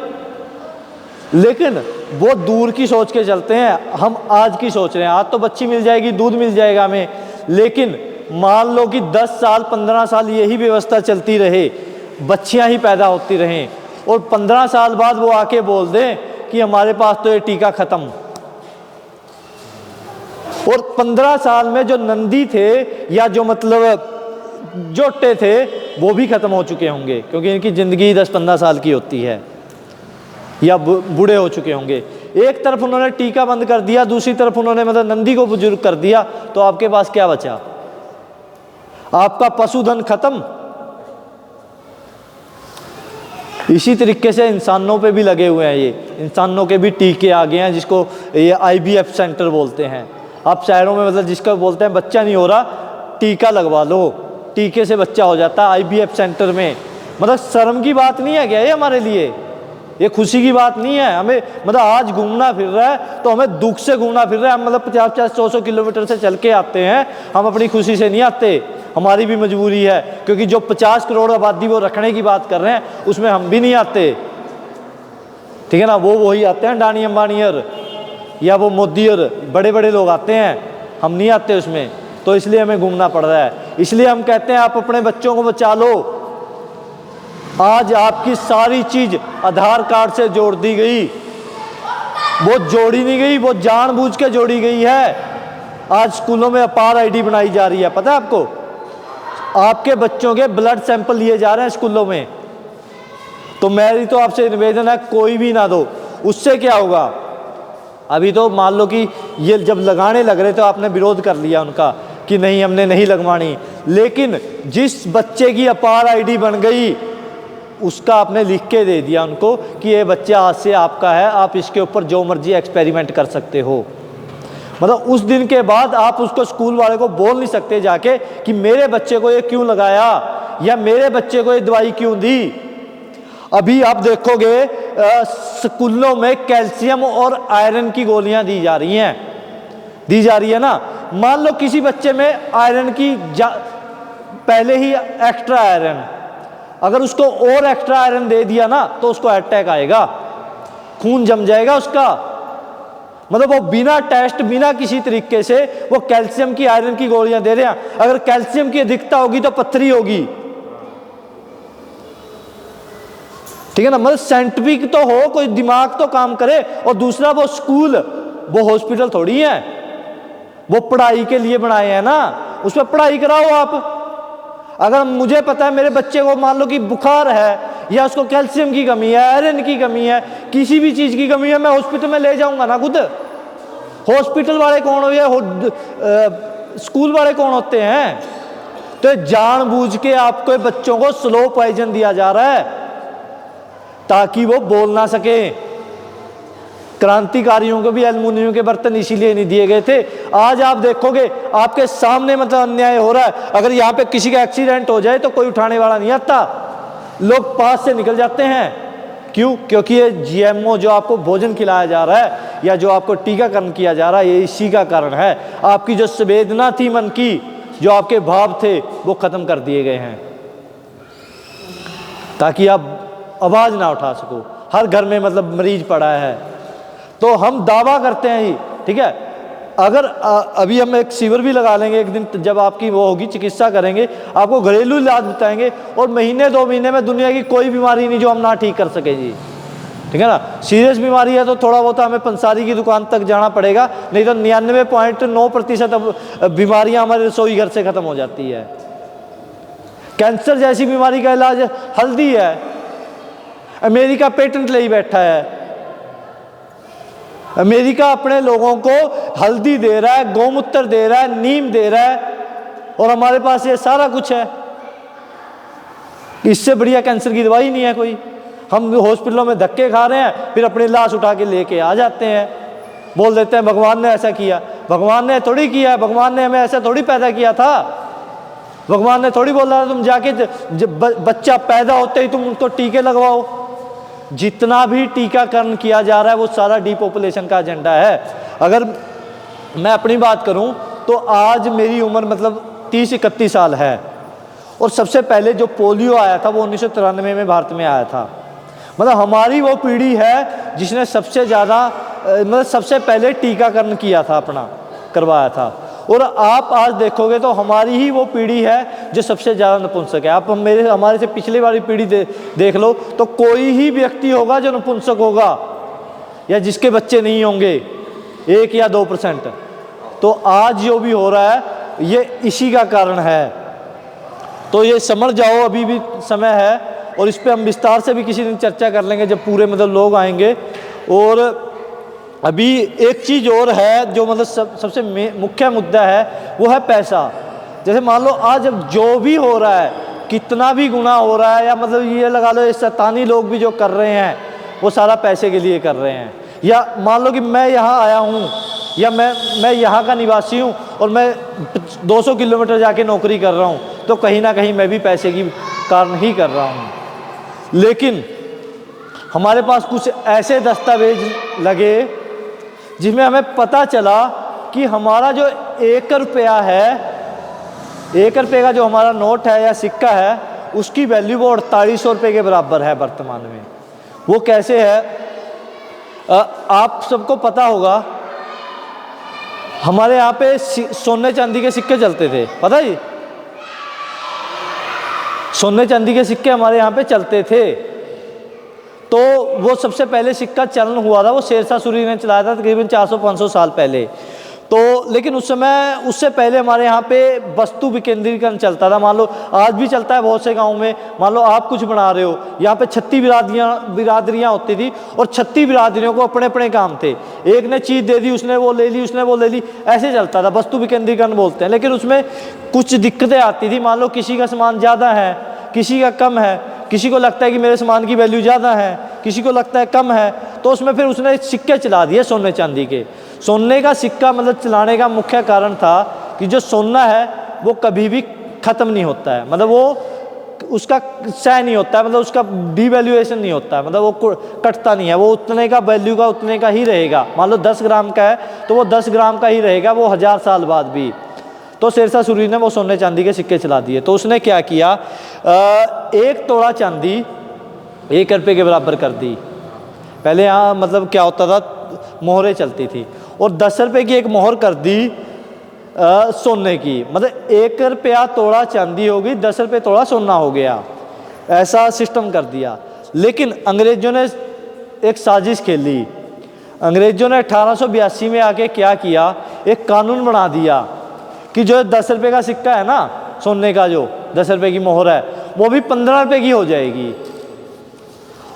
लेकिन वो दूर की सोच के चलते हैं, हम आज की सोच रहे हैं। आज तो बच्ची मिल जाएगी, दूध मिल जाएगा हमें, लेकिन मान लो कि 10 साल 15 साल यही व्यवस्था चलती रहे, बच्चियां ही पैदा होती रहें, और 15 साल बाद वो आके बोल दें कि हमारे पास तो ये टीका खत्म। और 15 साल में जो नंदी थे या जो मतलब जोटे थे वो भी खत्म हो चुके होंगे, क्योंकि इनकी ज़िंदगी 10-15 साल की होती है, या बूढ़े हो चुके होंगे। एक तरफ उन्होंने टीका बंद कर दिया, दूसरी तरफ उन्होंने मतलब नंदी को बुजुर्ग कर दिया, तो आपके पास क्या बचा? आपका पशुधन खत्म। इसी तरीके से इंसानों पे भी लगे हुए हैं, ये इंसानों के भी टीके आ गए हैं, जिसको ये IVF सेंटर बोलते हैं। आप शहरों में मतलब जिसका बोलते हैं बच्चा नहीं हो रहा, टीका लगवा लो, टीके से बच्चा हो जाता है IVF सेंटर में। मतलब शर्म की बात नहीं है क्या ये हमारे लिए? ये खुशी की बात नहीं है हमें? मतलब आज घूमना फिर रहा है तो हमें दुख से घूमना फिर रहा है। हम मतलब 50-100 किलोमीटर से चल के आते हैं, हम अपनी खुशी से नहीं आते, हमारी भी मजबूरी है, क्योंकि जो 50 करोड़ आबादी वो रखने की बात कर रहे हैं उसमें हम भी नहीं आते, ठीक है ना। वो वही आते हैं डानी अंबानीर या वो मोदीर, बड़े बड़े लोग आते हैं, हम नहीं आते उसमें। तो इसलिए हमें घूमना पड़ रहा है। इसलिए हम कहते हैं आप अपने बच्चों को बचा लो। आज आपकी सारी चीज आधार कार्ड से जोड़ दी गई, वो जोड़ी नहीं गई, वो जानबूझ के जोड़ी गई है। आज स्कूलों में अपार ID बनाई जा रही है, पता है आपको? आपके बच्चों के ब्लड सैंपल लिए जा रहे हैं स्कूलों में। तो मेरी तो आपसे निवेदन है, कोई भी ना दो। उससे क्या होगा? अभी तो मान लो कि ये जब लगाने लग रहे तो आपने विरोध कर लिया उनका कि नहीं हमने नहीं लगवानी, लेकिन जिस बच्चे की अपार ID बन गई उसका आपने लिख के दे दिया उनको कि ये बच्चा आज से आपका है, आप इसके ऊपर जो मर्जी एक्सपेरिमेंट कर सकते हो। मतलब उस दिन के बाद आप उसको स्कूल वाले को बोल नहीं सकते जाके कि मेरे बच्चे को ये क्यों लगाया या मेरे बच्चे को ये दवाई क्यों दी। अभी आप देखोगे स्कूलों में कैल्शियम और आयरन की गोलियां दी जा रही है ना। मान लो किसी बच्चे में आयरन की पहले ही एक्स्ट्रा आयरन, अगर उसको और एक्स्ट्रा आयरन दे दिया ना तो उसको अटैक आएगा, खून जम जाएगा उसका। मतलब वो बिना टेस्ट, बिना किसी तरीके से वो कैल्शियम की आयरन की गोलियां दे रहे हैं। अगर कैल्शियम की अधिकता होगी तो पथरी होगी, ठीक है ना। मतलब साइंटिफिक तो हो, कोई दिमाग तो काम करे। और दूसरा वो स्कूल, वो हॉस्पिटल थोड़ी है, वो पढ़ाई के लिए बनाए हैं ना, उसमें पढ़ाई कराओ आप। अगर मुझे पता है मेरे बच्चे को मान लो कि बुखार है या उसको कैल्शियम की कमी है, आयरन की कमी है, किसी भी चीज़ की कमी है, मैं हॉस्पिटल में ले जाऊंगा ना खुद। हॉस्पिटल वाले कौन हो या स्कूल वाले कौन होते हैं? तो जानबूझ के आपको बच्चों को स्लो पॉइजन दिया जा रहा है ताकि वो बोल ना सके। क्रांतिकारियों को भी एल्युमिनियम के बर्तन इसीलिए नहीं दिए गए थे। आज आप देखोगे आपके सामने मतलब अन्याय हो रहा है। अगर यहाँ पे किसी का एक्सीडेंट हो जाए तो कोई उठाने वाला नहीं आता, लोग पास से निकल जाते हैं। क्यों? क्योंकि ये जीएमओ जो आपको भोजन खिलाया जा रहा है या जो आपको टीकाकरण किया जा रहा है, ये इसी का कारण है। आपकी जो संवेदना थी मन की, जो आपके भाव थे, वो खत्म कर दिए गए हैं ताकि आप आवाज ना उठा सको। हर घर में मतलब मरीज पड़ा है। तो हम दावा करते हैं ही, ठीक है, अगर अभी हम एक शिविर भी लगा लेंगे एक दिन, जब आपकी वो होगी, चिकित्सा करेंगे, आपको घरेलू इलाज बताएंगे, और महीने 2 महीने में दुनिया की कोई बीमारी नहीं जो हम ना ठीक कर सके जी, ठीक है ना। सीरियस बीमारी है तो थोड़ा बहुत हमें पंसारी की दुकान तक जाना पड़ेगा, नहीं तो 99.9% बीमारियां हमारे रसोई घर से खत्म हो जाती है। कैंसर जैसी बीमारी का इलाज हल्दी है। अमेरिका पेटेंट ले ही बैठा है। अमेरिका अपने लोगों को हल्दी दे रहा है, गौमूत्र दे रहा है, नीम दे रहा है, और हमारे पास ये सारा कुछ है। इससे बढ़िया कैंसर की दवाई नहीं है कोई। हम हॉस्पिटलों में धक्के खा रहे हैं, फिर अपनी लाश उठा के लेके आ जाते हैं, बोल देते हैं भगवान ने ऐसा किया। भगवान ने थोड़ी किया है, भगवान ने हमें ऐसा थोड़ी पैदा किया था। भगवान ने थोड़ी बोला तुम जाके बच्चा पैदा होते ही तुम उनको टीके लगवाओ। जितना भी टीकाकरण किया जा रहा है वो सारा डीपॉपुलेशन का एजेंडा है। अगर मैं अपनी बात करूं तो आज मेरी उम्र मतलब 30-31 साल है, और सबसे पहले जो पोलियो आया था वो 1993 में भारत में आया था। मतलब हमारी वो पीढ़ी है जिसने सबसे ज़्यादा मतलब सबसे पहले टीकाकरण किया था, अपना करवाया था। और आप आज देखोगे तो हमारी ही वो पीढ़ी है जो सबसे ज़्यादा नपुंसक है। आप हमारे से पिछले वाली पीढ़ी देख लो तो कोई ही व्यक्ति होगा जो नपुंसक होगा या जिसके बच्चे नहीं होंगे, 1 या 2%। तो आज जो भी हो रहा है ये इसी का कारण है। तो ये समझ जाओ, अभी भी समय है, और इस पर हम विस्तार से भी किसी दिन चर्चा कर लेंगे जब पूरे मतलब लोग आएंगे। और अभी एक चीज़ और है जो मतलब सबसे मुख्य मुद्दा है, वो है पैसा। जैसे मान लो आज अब जो भी हो रहा है, कितना भी गुनाह हो रहा है, या मतलब ये लगा लो ये शैतानी लोग भी जो कर रहे हैं वो सारा पैसे के लिए कर रहे हैं। या मान लो कि मैं यहाँ आया हूँ या मैं यहाँ का निवासी हूँ और मैं 200 किलोमीटर जाके नौकरी कर रहा हूँ, तो कहीं ना कहीं मैं भी पैसे की कारण ही कर रहा हूँ। लेकिन हमारे पास कुछ ऐसे दस्तावेज लगे जिसमें हमें पता चला कि हमारा जो 1 रुपया है, 1 रुपये का जो हमारा नोट है या सिक्का है, उसकी वैल्यू वो 4800 रुपये के बराबर है वर्तमान में। वो कैसे है? आप सबको पता होगा हमारे यहाँ पे सोने चांदी के सिक्के चलते थे, पता है? सोने चांदी के सिक्के हमारे यहाँ पे चलते थे। तो वो सबसे पहले सिक्का चलन हुआ था, वो शेरशाह सूरी ने चलाया था तकरीबन 400-500 साल पहले। तो लेकिन उस समय उससे पहले हमारे यहाँ पे वस्तु विकेंद्रीकरण चलता था। मान लो आज भी चलता है बहुत से गाँव में। मान लो आप कुछ बना रहे हो, यहाँ पे 36 बिरादरियाँ होती थी और 36 बिरादरियों को अपने अपने काम थे। एक ने चीज़ दे दी, उसने वो ले ली, उसने वो ले ली, ऐसे चलता था। वस्तु विकेंद्रीकरण बोलते हैं। लेकिन उसमें कुछ दिक्कतें आती थी। मान लो किसी का सामान ज़्यादा है, किसी का कम है, किसी को लगता है कि मेरे सामान की वैल्यू ज़्यादा है, किसी को लगता है कम है, तो उसमें फिर उसने सिक्के चला दिए सोने चांदी के। सोने का सिक्का मतलब चलाने का मुख्य कारण था कि जो सोना है वो कभी भी ख़त्म नहीं होता है, मतलब वो उसका क्षय नहीं होता है, मतलब उसका डिवैल्यूएशन नहीं होता है, मतलब वो कटता नहीं है, वो उतने का वैल्यू का उतने का ही रहेगा। मान लो 10 ग्राम का है तो वो 10 ग्राम का ही रहेगा, वो 1000 साल बाद भी। तो शेरशाह सूरी ने वो सोने चांदी के सिक्के चला दिए। तो उसने क्या किया, 1 तोड़ा चांदी 1 रुपये के बराबर कर दी। पहले यहाँ मतलब क्या होता था, मोहरें चलती थी, और 10 रुपये की एक मोहर कर दी सोने की, मतलब 1 रुपया तोड़ा चांदी होगी, 10 रुपये तोड़ा सोना हो गया। ऐसा सिस्टम कर दिया। लेकिन अंग्रेजों ने एक साजिश खेली। अंग्रेजों ने 1882 में आके क्या किया, एक कानून बना दिया कि जो 10 रुपये का सिक्का है ना, सोने का जो 10 रुपये की मोहर है, वो भी 15 रुपये की हो जाएगी।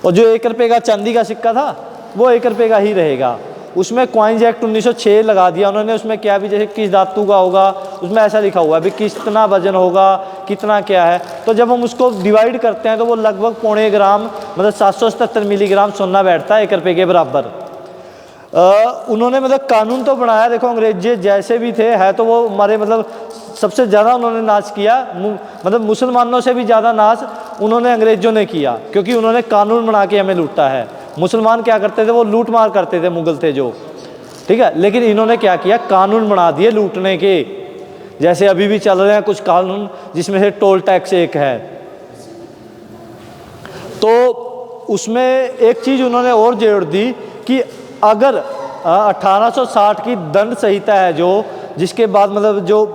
और जो 1 रुपये का चांदी का सिक्का था वो 1 रुपये का ही रहेगा। उसमें कॉइन्स एक्ट 1906 लगा दिया उन्होंने। उसमें क्या भी जैसे किस धातु का होगा, उसमें ऐसा लिखा हुआ है भी कितना वजन होगा, कितना क्या है। तो जब हम उसको डिवाइड करते हैं तो वो लगभग 0.25 ग्राम मतलब 777 मिलीग्राम सोना बैठता है 1 रुपये के बराबर। उन्होंने मतलब कानून तो बनाया, देखो अंग्रेज जैसे भी थे है तो वो हमारे मतलब सबसे ज़्यादा उन्होंने नाश किया, मतलब मुसलमानों से भी ज़्यादा नाश उन्होंने अंग्रेज़ों ने किया, क्योंकि उन्होंने कानून बना के हमें लूटा है। मुसलमान क्या करते थे, वो लूट मार करते थे, मुगल थे जो, ठीक है। लेकिन इन्होंने क्या किया, कानून बना दिए लूटने के। जैसे अभी भी चल रहे हैं कुछ कानून, जिसमें से टोल टैक्स एक है। तो उसमें एक चीज़ उन्होंने और जोड़ दी कि अगर 1860 की दंड संहिता है जो, जिसके बाद मतलब जो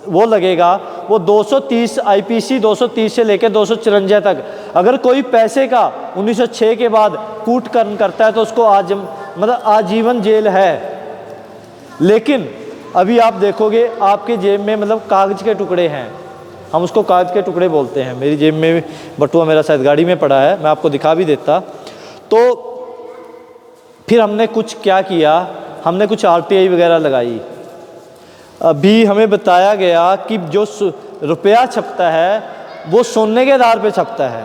वो लगेगा वो 230 IPC 230 से लेकर 254 तक, अगर कोई पैसे का 1906 के बाद कूटकर्म करता है तो उसको मतलब आजीवन जेल है। लेकिन अभी आप देखोगे आपके जेब में मतलब कागज़ के टुकड़े हैं, हम उसको कागज़ के टुकड़े बोलते हैं। मेरी जेब में बटुआ मेरा शायद गाड़ी में पड़ा है, मैं आपको दिखा भी देता। तो फिर हमने कुछ क्या किया, हमने कुछ RTI वगैरह लगाई। अभी हमें बताया गया कि जो रुपया छपता है वो सोने के आधार पे छपता है।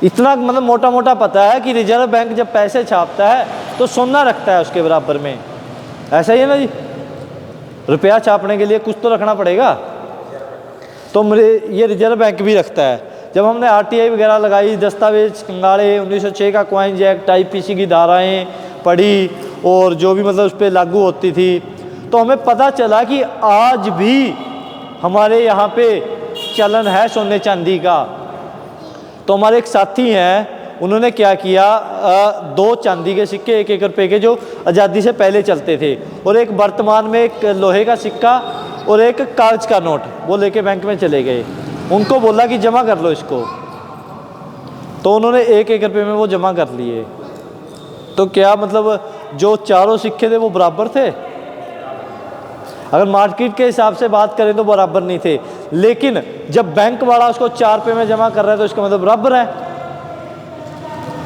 इतना मतलब मोटा मोटा पता है कि रिजर्व बैंक जब पैसे छापता है तो सोना रखता है उसके बराबर में। ऐसा ही है ना जी, रुपया छापने के लिए कुछ तो रखना पड़ेगा, तो ये रिजर्व बैंक भी रखता है। जब हमने RTI वगैरह लगाई, दस्तावेज खंगाले, 1906 का कॉइन्स एक्ट, IPC की धाराएं पढ़ी और जो भी मतलब उस पर लागू होती थी, तो हमें पता चला कि आज भी हमारे यहाँ पे चलन है सोने चांदी का। तो हमारे एक साथी हैं, उन्होंने क्या किया, 2 चांदी के सिक्के 1-1 रुपये के जो आज़ादी से पहले चलते थे, और एक वर्तमान में एक लोहे का सिक्का और एक कागज़ का नोट, वो लेके बैंक में चले गए। उनको बोला कि जमा कर लो इसको, तो उन्होंने 1-1 रुपये में वो जमा कर लिए। तो क्या मतलब जो चारों सिक्के थे वो बराबर थे? अगर मार्केट के हिसाब से बात करें तो बराबर नहीं थे, लेकिन जब बैंक वाला उसको 4 रुपये में जमा कर रहा है तो इसका मतलब बराबर है,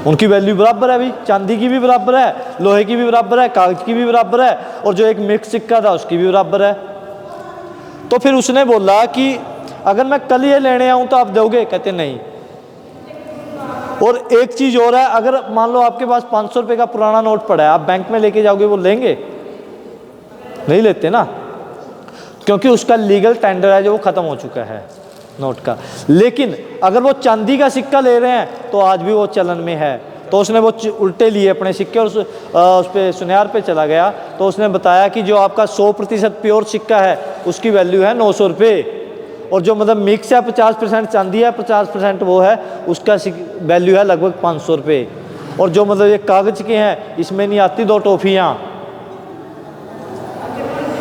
उनकी वैल्यू बराबर है। अभी चांदी की भी बराबर है, लोहे की भी बराबर है, कागज की भी बराबर है, और जो एक मिक्स सिक्का था उसकी भी बराबर है। तो फिर उसने बोला कि अगर मैं कल ये लेने आऊँ तो आप दोगे? कहते नहीं। और एक चीज़ और है, अगर मान लो आपके पास 500 रुपये का पुराना नोट पड़ा है, आप बैंक में लेके जाओगे, वो लेंगे? नहीं लेते ना, क्योंकि उसका लीगल टेंडर है जो वो ख़त्म हो चुका है नोट का। लेकिन अगर वो चांदी का सिक्का ले रहे हैं तो आज भी वो चलन में है। तो उसने वो उल्टे लिए अपने सिक्के और उस पर सुनियार पे चला गया। तो उसने बताया कि जो आपका 100% प्योर सिक्का है उसकी वैल्यू है 900 रुपये, और जो मतलब मिक्स है 50% चांदी है, 50% वो है, उसका वैल्यू है लगभग 500 रुपये। और जो मतलब ये कागज़ के हैं इसमें नहीं आती 2 टॉफ़ियाँ।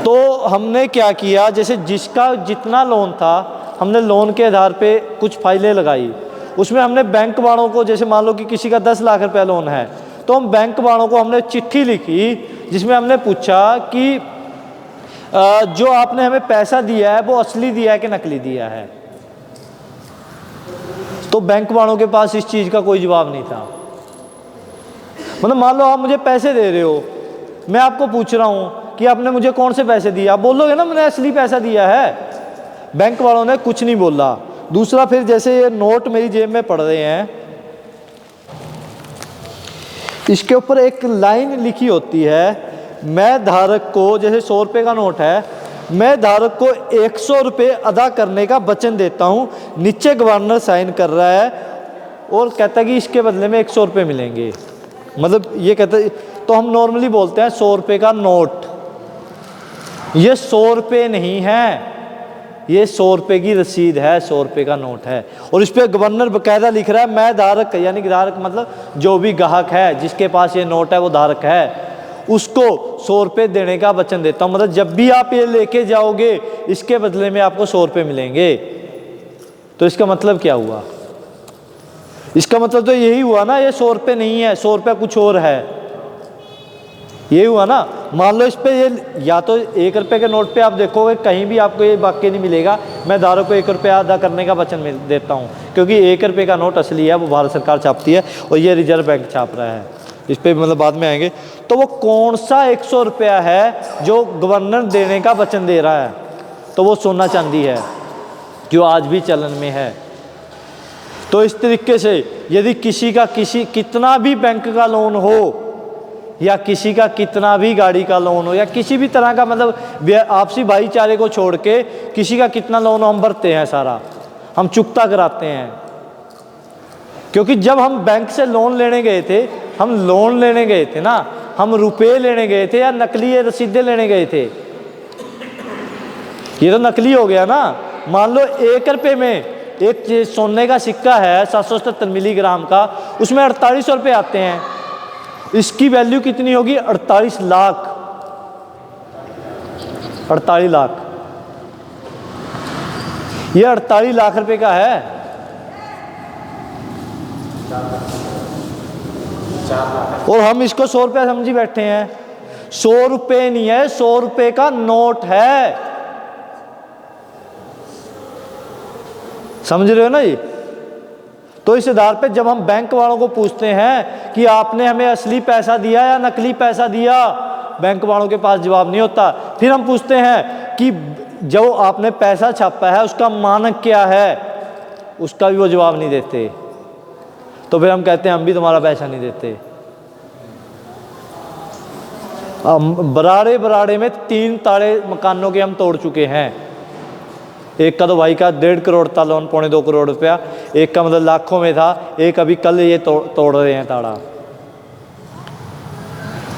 तो हमने क्या किया, जैसे जिसका जितना लोन था हमने लोन के आधार पे कुछ फाइलें लगाई। उसमें हमने बैंक वालों को, जैसे मान लो कि किसी का 10 लाख रुपया लोन है, तो हम बैंक वालों को हमने चिट्ठी लिखी जिसमें हमने पूछा कि जो आपने हमें पैसा दिया है वो असली दिया है कि नकली दिया है। तो बैंक वालों के पास इस चीज़ का कोई जवाब नहीं था। मतलब मान लो आप मुझे पैसे दे रहे हो, मैं आपको पूछ रहा हूँ कि आपने मुझे कौन से पैसे दिए, आप बोलोगे ना मैंने असली पैसा दिया है। बैंक वालों ने कुछ नहीं बोला। दूसरा, फिर जैसे ये नोट मेरी जेब में पड़ रहे हैं, इसके ऊपर एक लाइन लिखी होती है, मैं धारक को, जैसे 100 रुपये का नोट है, मैं धारक को 100 रुपये अदा करने का वचन देता हूँ। नीचे गवर्नर साइन कर रहा है और कहता है कि इसके बदले में 100 रुपये मिलेंगे। मतलब ये कहता है, तो हम नॉर्मली बोलते हैं 100 रुपये का नोट। ये 100 रुपये नहीं है, ये 100 रुपये की रसीद है, 100 रुपये का नोट है। और इस पर गवर्नर बाकायदा लिख रहा है मैं धारक, यानी कि धारक मतलब जो भी ग्राहक है जिसके पास ये नोट है वो धारक है, उसको 100 रुपये देने का वचन देता हूँ। मतलब जब भी आप ये लेके जाओगे इसके बदले में आपको 100 रुपये मिलेंगे। तो इसका मतलब क्या हुआ? इसका मतलब तो यही हुआ ना, ये 100 रुपये नहीं है, 100 रुपये कुछ और है, यही हुआ ना। मान लो इस पे ये या तो 1 रुपये के नोट पे आप देखोगे कहीं भी आपको ये वाक्य नहीं मिलेगा मैं धारक को 1 रुपया अदा करने का वचन देता हूँ। क्योंकि 1 रुपये का नोट असली है, वो भारत सरकार छापती है और ये रिजर्व बैंक छाप रहा है। इस पर मतलब बाद में आएंगे। तो वो कौन सा 100 रुपया है जो गवर्नर देने का वचन दे रहा है? तो वो सोना चांदी है जो आज भी चलन में है। तो इस तरीके से यदि किसी का कितना भी बैंक का लोन हो या किसी का कितना भी गाड़ी का लोन हो या किसी भी तरह का मतलब आपसी भाईचारे को छोड़ के किसी का कितना लोन हम भरते हैं, सारा हम चुकता कराते हैं। क्योंकि जब हम बैंक से लोन लेने गए थे, हम लोन लेने गए थे ना, हम रुपए लेने गए थे या नकली रसीदें लेने गए थे? ये तो नकली हो गया ना। मान लो 1 रुपये में एक सोने का सिक्का है 777 मिलीग्राम का, उसमें 4800 रुपये आते हैं। इसकी वैल्यू कितनी होगी? 48 लाख। 48 लाख, ये 48 लाख रुपए का है। 4 लाख। और हम इसको 100 रुपया समझी बैठे हैं। 100 रुपये नहीं है, 100 रुपये का नोट है। समझ रहे हो ना ये? तो इस आधार पे जब हम बैंक वालों को पूछते हैं कि आपने हमें असली पैसा दिया या नकली पैसा दिया, बैंक वालों के पास जवाब नहीं होता। फिर हम पूछते हैं कि जो आपने पैसा छापा है उसका मानक क्या है, उसका भी वो जवाब नहीं देते। तो फिर हम कहते हैं हम भी तुम्हारा पैसा नहीं देते। बराड़े बराड़े में 3 ताड़े मकानों के हम तोड़ चुके हैं। एक का तो भाई का 1.5 करोड़ था लोन, 2.25 करोड़ रुपया। एक का मतलब लाखों में था। एक अभी कल ये तोड़ रहे हैं ताड़ा।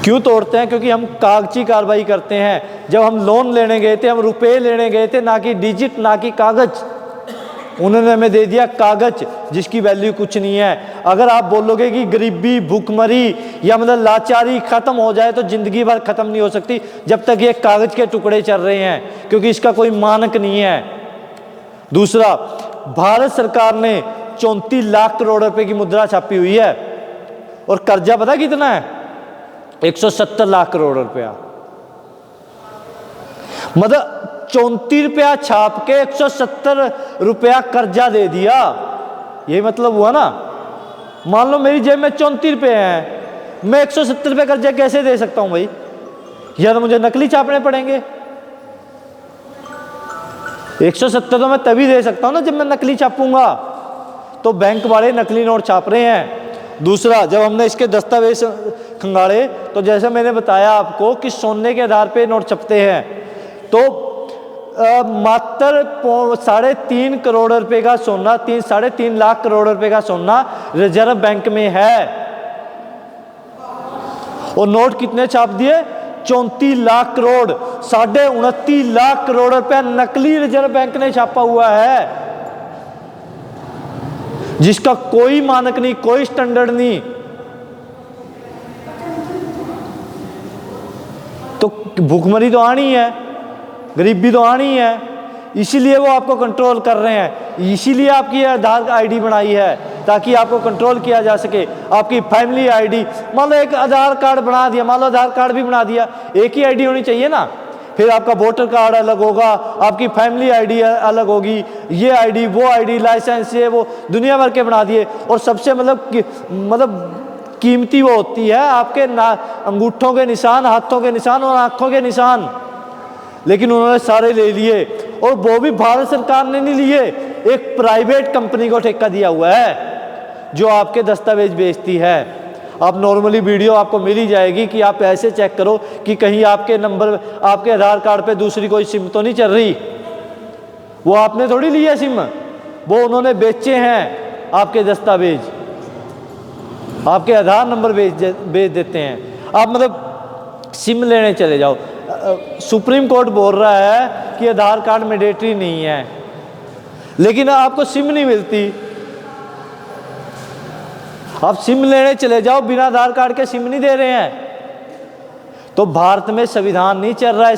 क्यों तोड़ते हैं? क्योंकि हम कागजी कार्रवाई करते हैं। जब हम लोन लेने गए थे, हम रुपए लेने गए थे, ना कि डिजिट, ना कि कागज। उन्होंने हमें दे दिया कागज जिसकी वैल्यू कुछ नहीं है। अगर आप बोलोगे कि गरीबी, भूखमरी या मतलब लाचारी खत्म हो जाए, तो जिंदगी भर खत्म नहीं हो सकती जब तक ये कागज के टुकड़े चल रहे हैं, क्योंकि इसका कोई मानक नहीं है। दूसरा, भारत सरकार ने 34 लाख करोड़ रुपए की मुद्रा छापी हुई है और कर्जा पता कितना है? 170 लाख करोड़ रुपया। मतलब 34 रुपया छाप के 170 रुपया कर्जा दे दिया। यही मतलब हुआ ना। मान लो मेरी जेब में 34 रुपये हैं, मैं 170 रुपये कर्जा कैसे दे सकता हूं भाई? या तो मुझे नकली छापने पड़ेंगे। 170 तो मैं तभी दे सकता हूं ना जब मैं नकली छापूंगा। तो बैंक वाले नकली नोट छाप रहे हैं। दूसरा, जब हमने इसके दस्तावेज खंगाले तो जैसे मैंने बताया आपको कि सोने के आधार पे नोट छपते हैं, तो मात्र 3.5 करोड़ रुपए का सोना, 3.5 लाख करोड़ रुपए का सोना रिजर्व बैंक में है। और नोट कितने छाप दिए? 34 लाख करोड़। 29.5 लाख करोड़ रुपया नकली रिजर्व बैंक ने छापा हुआ है, जिसका कोई मानक नहीं, कोई स्टैंडर्ड नहीं। तो भूखमरी तो आनी है, गरीबी तो आनी है, इसीलिए वो आपको कंट्रोल कर रहे हैं। इसीलिए आपकी आधार आईडी बनाई है ताकि आपको कंट्रोल किया जा सके। आपकी फैमिली आईडी, मान लो एक आधार कार्ड बना दिया, मान लो आधार कार्ड भी बना दिया, एक ही आईडी होनी चाहिए ना। फिर आपका वोटर कार्ड अलग होगा, आपकी फैमिली आईडी अलग होगी, ये आईडी, वो आईडी, लाइसेंस, ये वो दुनिया भर के बना दिए। और सबसे मतलब कीमती वो होती है आपके अंगूठों के निशान, हाथों के निशान और आँखों के निशान। लेकिन उन्होंने सारे ले लिए, और वो भी भारत सरकार ने नहीं लिए, एक प्राइवेट कंपनी को ठेका दिया हुआ है जो आपके दस्तावेज बेचती है। आप नॉर्मली वीडियो आपको मिल ही जाएगी कि आप ऐसे चेक करो कि कहीं आपके नंबर, आपके आधार कार्ड पे दूसरी कोई सिम तो नहीं चल रही। वो आपने थोड़ी ली है सिम, वो उन्होंने बेचे हैं आपके दस्तावेज, आपके आधार नंबर बेच देते हैं। आप मतलब सिम लेने चले जाओ, सुप्रीम कोर्ट बोल रहा है कि आधार कार्ड मैंडेटरी नहीं है, लेकिन आपको सिम नहीं मिलती। आप सिम लेने चले जाओ, बिना आधार कार्ड के सिम नहीं दे रहे हैं। तो भारत में संविधान नहीं चल रहा है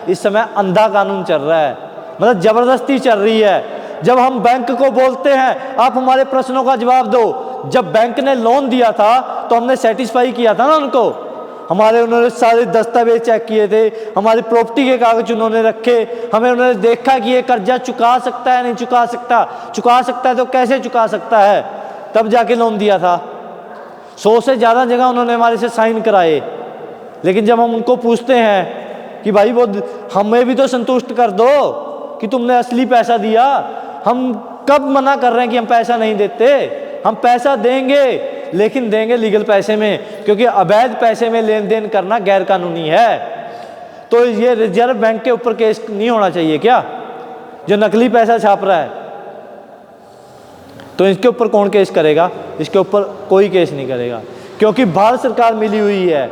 इस समय अंधा कानून चल रहा है, मतलब जबरदस्ती चल रही है। जब हम बैंक को बोलते हैं आप हमारे प्रश्नों का जवाब दो, जब बैंक ने लोन दिया था तो हमने सेटिस्फाई किया था ना उनको, हमारे उन्होंने सारे दस्तावेज चेक किए थे, हमारी प्रॉपर्टी के कागज उन्होंने रखे, हमें उन्होंने देखा कि ये कर्जा चुका सकता है नहीं चुका सकता है तो कैसे चुका सकता है, तब जाके लोन दिया था। 100 से ज़्यादा जगह उन्होंने हमारे से साइन कराए। लेकिन जब हम उनको पूछते हैं कि भाई वो हमें भी तो संतुष्ट कर दो कि तुमने असली पैसा दिया, हम कब मना कर रहे हैं कि हम पैसा नहीं देते, हम पैसा देंगे लेकिन देंगे लीगल पैसे में, क्योंकि अवैध पैसे में लेन देन करना गैर कानूनी है। तो ये रिजर्व बैंक के ऊपर केस नहीं होना चाहिए क्या, जो नकली पैसा छाप रहा है? तो इसके ऊपर कौन केस करेगा? इसके ऊपर कोई केस नहीं करेगा, क्योंकि भारत सरकार मिली हुई है।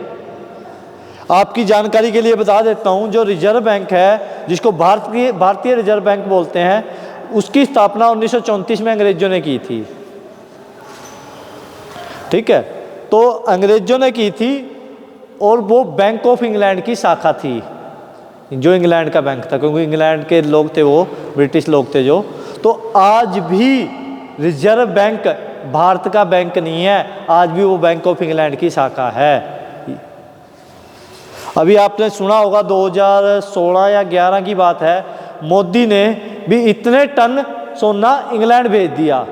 आपकी जानकारी के लिए बता देता हूं, जो रिजर्व बैंक है, जिसको भारतीय रिजर्व बैंक बोलते हैं, उसकी स्थापना 1934 में अंग्रेजों ने की थी। ठीक है, तो अंग्रेजों ने की थी और वो बैंक ऑफ इंग्लैंड की शाखा थी, जो इंग्लैंड का बैंक था, क्योंकि इंग्लैंड के लोग थे वो, ब्रिटिश लोग थे जो। तो आज भी रिजर्व बैंक भारत का बैंक नहीं है, आज भी वो बैंक ऑफ इंग्लैंड की शाखा है। अभी आपने सुना होगा 2016 या 11 की बात है, मोदी ने भी इतने टन सोना इंग्लैंड भेज दिया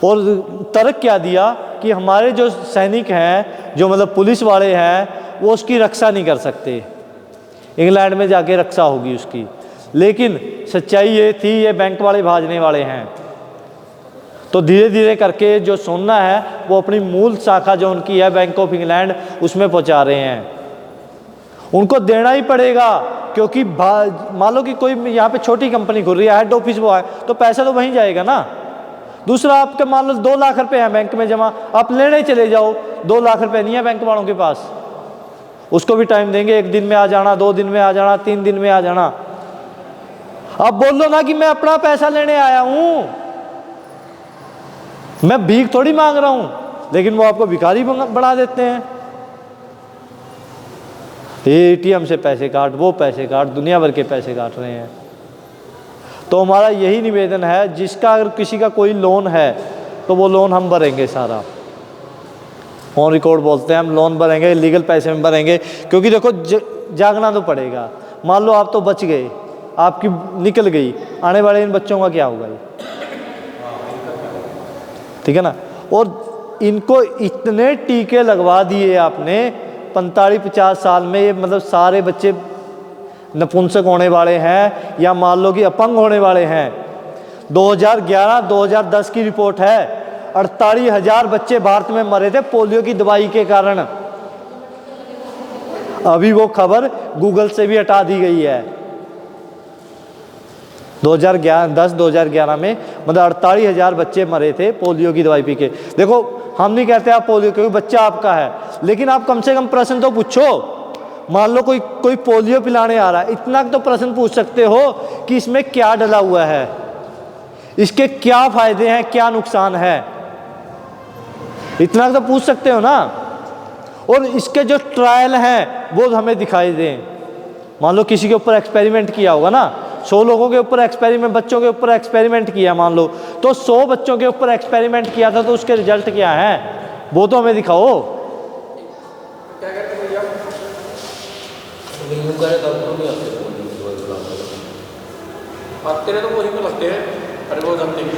और तर्क क्या दिया कि हमारे जो सैनिक हैं, जो मतलब पुलिस वाले हैं, वो उसकी रक्षा नहीं कर सकते, इंग्लैंड में जाके रक्षा होगी उसकी। लेकिन सच्चाई ये थी, ये बैंक वाले भाजने वाले हैं। तो धीरे धीरे करके जो सोना है वो अपनी मूल शाखा जो उनकी है बैंक ऑफ इंग्लैंड, उसमें पहुंचा रहे हैं। उनको देना ही पड़ेगा, क्योंकि मान लो कि कोई यहाँ पे छोटी कंपनी खुल रही है, हेड ऑफिस वो है, तो पैसा तो वहीं जाएगा ना। दूसरा, आपके मान लो 2 लाख रुपए हैं बैंक में जमा, आप लेने चले जाओ, 2 लाख रुपए नहीं है बैंक वालों के पास, उसको भी टाइम देंगे, 1 दिन में आ जाना, 2 दिन में आ जाना, 3 दिन में आ जाना। आप बोल लो ना कि मैं अपना पैसा लेने आया हूं, मैं भीख थोड़ी मांग रहा हूं, लेकिन वो आपको भिखारी बना देते हैं। एटीएम से पैसे काट, वो पैसे काट, दुनिया भर के पैसे काट रहे हैं। तो हमारा यही निवेदन है, जिसका अगर किसी का कोई लोन है तो वो लोन हम भरेंगे सारा, ऑन रिकॉर्ड बोलते हैं, हम लोन भरेंगे, लीगल पैसे में भरेंगे। क्योंकि देखो जागना तो पड़ेगा। मान लो आप तो बच गए, आपकी निकल गई, आने वाले इन बच्चों का क्या होगा? ठीक है ना। और इनको इतने टीके लगवा दिए आपने 45-50 साल में, ये मतलब सारे बच्चे नपुंसक होने वाले हैं या मान लो कि अपंग होने वाले हैं। 2011-2010 की रिपोर्ट है, 48,000 बच्चे भारत में मरे थे पोलियो की दवाई के कारण। अभी वो खबर गूगल से भी हटा दी गई है। 2011 में मतलब 48,000 बच्चे मरे थे पोलियो की दवाई पी के। देखो, हम नहीं कहते आप पोलियो, क्योंकि बच्चा आपका है, लेकिन आप कम से कम प्रश्न तो पूछो। मान लो कोई पोलियो पिलाने आ रहा है, इतना तो प्रश्न पूछ सकते हो कि इसमें क्या डला हुआ है, इसके क्या फायदे हैं, क्या नुकसान है, इतना तो पूछ सकते हो ना। और इसके जो ट्रायल हैं वो हमें दिखाई दें। मान लो किसी के ऊपर एक्सपेरिमेंट किया होगा ना, 100 लोगों के ऊपर एक्सपेरिमेंट, बच्चों के ऊपर एक्सपेरिमेंट किया मान लो, तो 100 बच्चों के ऊपर एक्सपेरिमेंट किया था, तो उसके रिजल्ट क्या है वो तो हमें दिखाओ।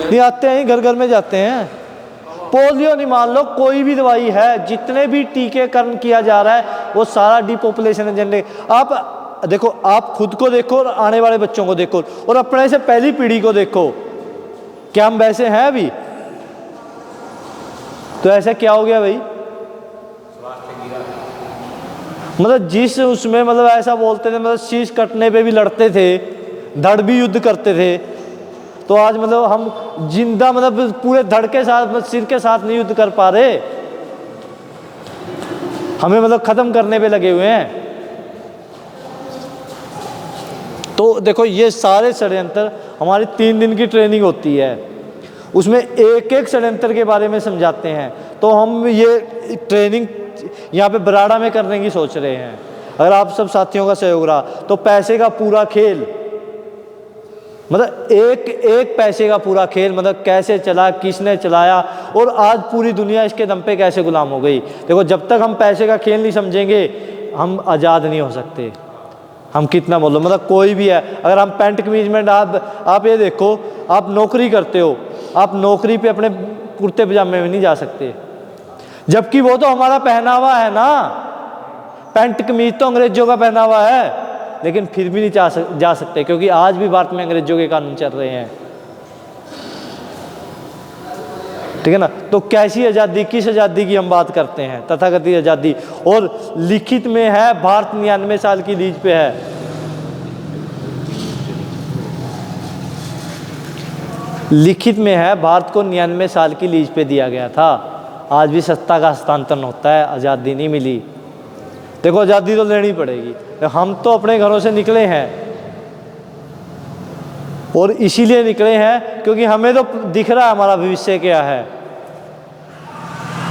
नहीं आते हैं, घर घर में जाते हैं। पोलियो नहीं, मान लो कोई भी दवाई है, जितने भी टीकाकरण किया जा रहा है वो सारा डिपॉपुलेशन एजेंडे। आप देखो, आप खुद को देखो और आने वाले बच्चों को देखो और अपने से पहली पीढ़ी को देखो, क्या हम वैसे हैं अभी? तो ऐसा क्या हो गया भाई? मतलब जिस उसमें मतलब ऐसा बोलते थे, मतलब शीश कटने पे भी लड़ते थे, धड़ भी युद्ध करते थे, तो आज मतलब हम जिंदा मतलब पूरे धड़ के साथ, मतलब सिर के साथ नहीं युद्ध कर पा रहे, हमें मतलब खत्म करने पे लगे हुए हैं। तो देखो, ये सारे षड्यंत्र, हमारी 3 दिन की ट्रेनिंग होती है, उसमें एक एक षड्यंत्र के बारे में समझाते हैं। तो हम ये ट्रेनिंग यहाँ पे बराड़ा में करने की सोच रहे हैं। अगर आप सब साथियों का सहयोग रहा तो पैसे का पूरा खेल मतलब एक एक पैसे का पूरा खेल, मतलब कैसे चला, किसने चलाया, और आज पूरी दुनिया इसके दम पे कैसे गुलाम हो गई। देखो जब तक हम पैसे का खेल नहीं समझेंगे हम आज़ाद नहीं हो सकते। हम कितना बोलो, मतलब कोई भी है, अगर हम पैंट कमीज में आप ये देखो, आप नौकरी करते हो, आप नौकरी पे अपने कुर्ते पजामे में नहीं जा सकते, जबकि वो तो हमारा पहनावा है ना। पैंट कमीज तो अंग्रेजों का पहनावा है, लेकिन फिर भी नहीं जा सकते, क्योंकि आज भी भारत में अंग्रेजों के कानून चल रहे हैं। ठीक है ना। तो कैसी आज़ादी, किस आज़ादी की हम बात करते हैं? तथाकथित आज़ादी। और लिखित में है भारत 99 साल की लीज पे है। लिखित में है भारत को 99 साल की लीज पे दिया गया था। आज भी सत्ता का हस्तांतरण होता है, आज़ादी नहीं मिली। देखो आज़ादी तो लेनी पड़ेगी। हम तो अपने घरों से निकले हैं, और इसीलिए निकले हैं क्योंकि हमें तो दिख रहा है हमारा भविष्य क्या है।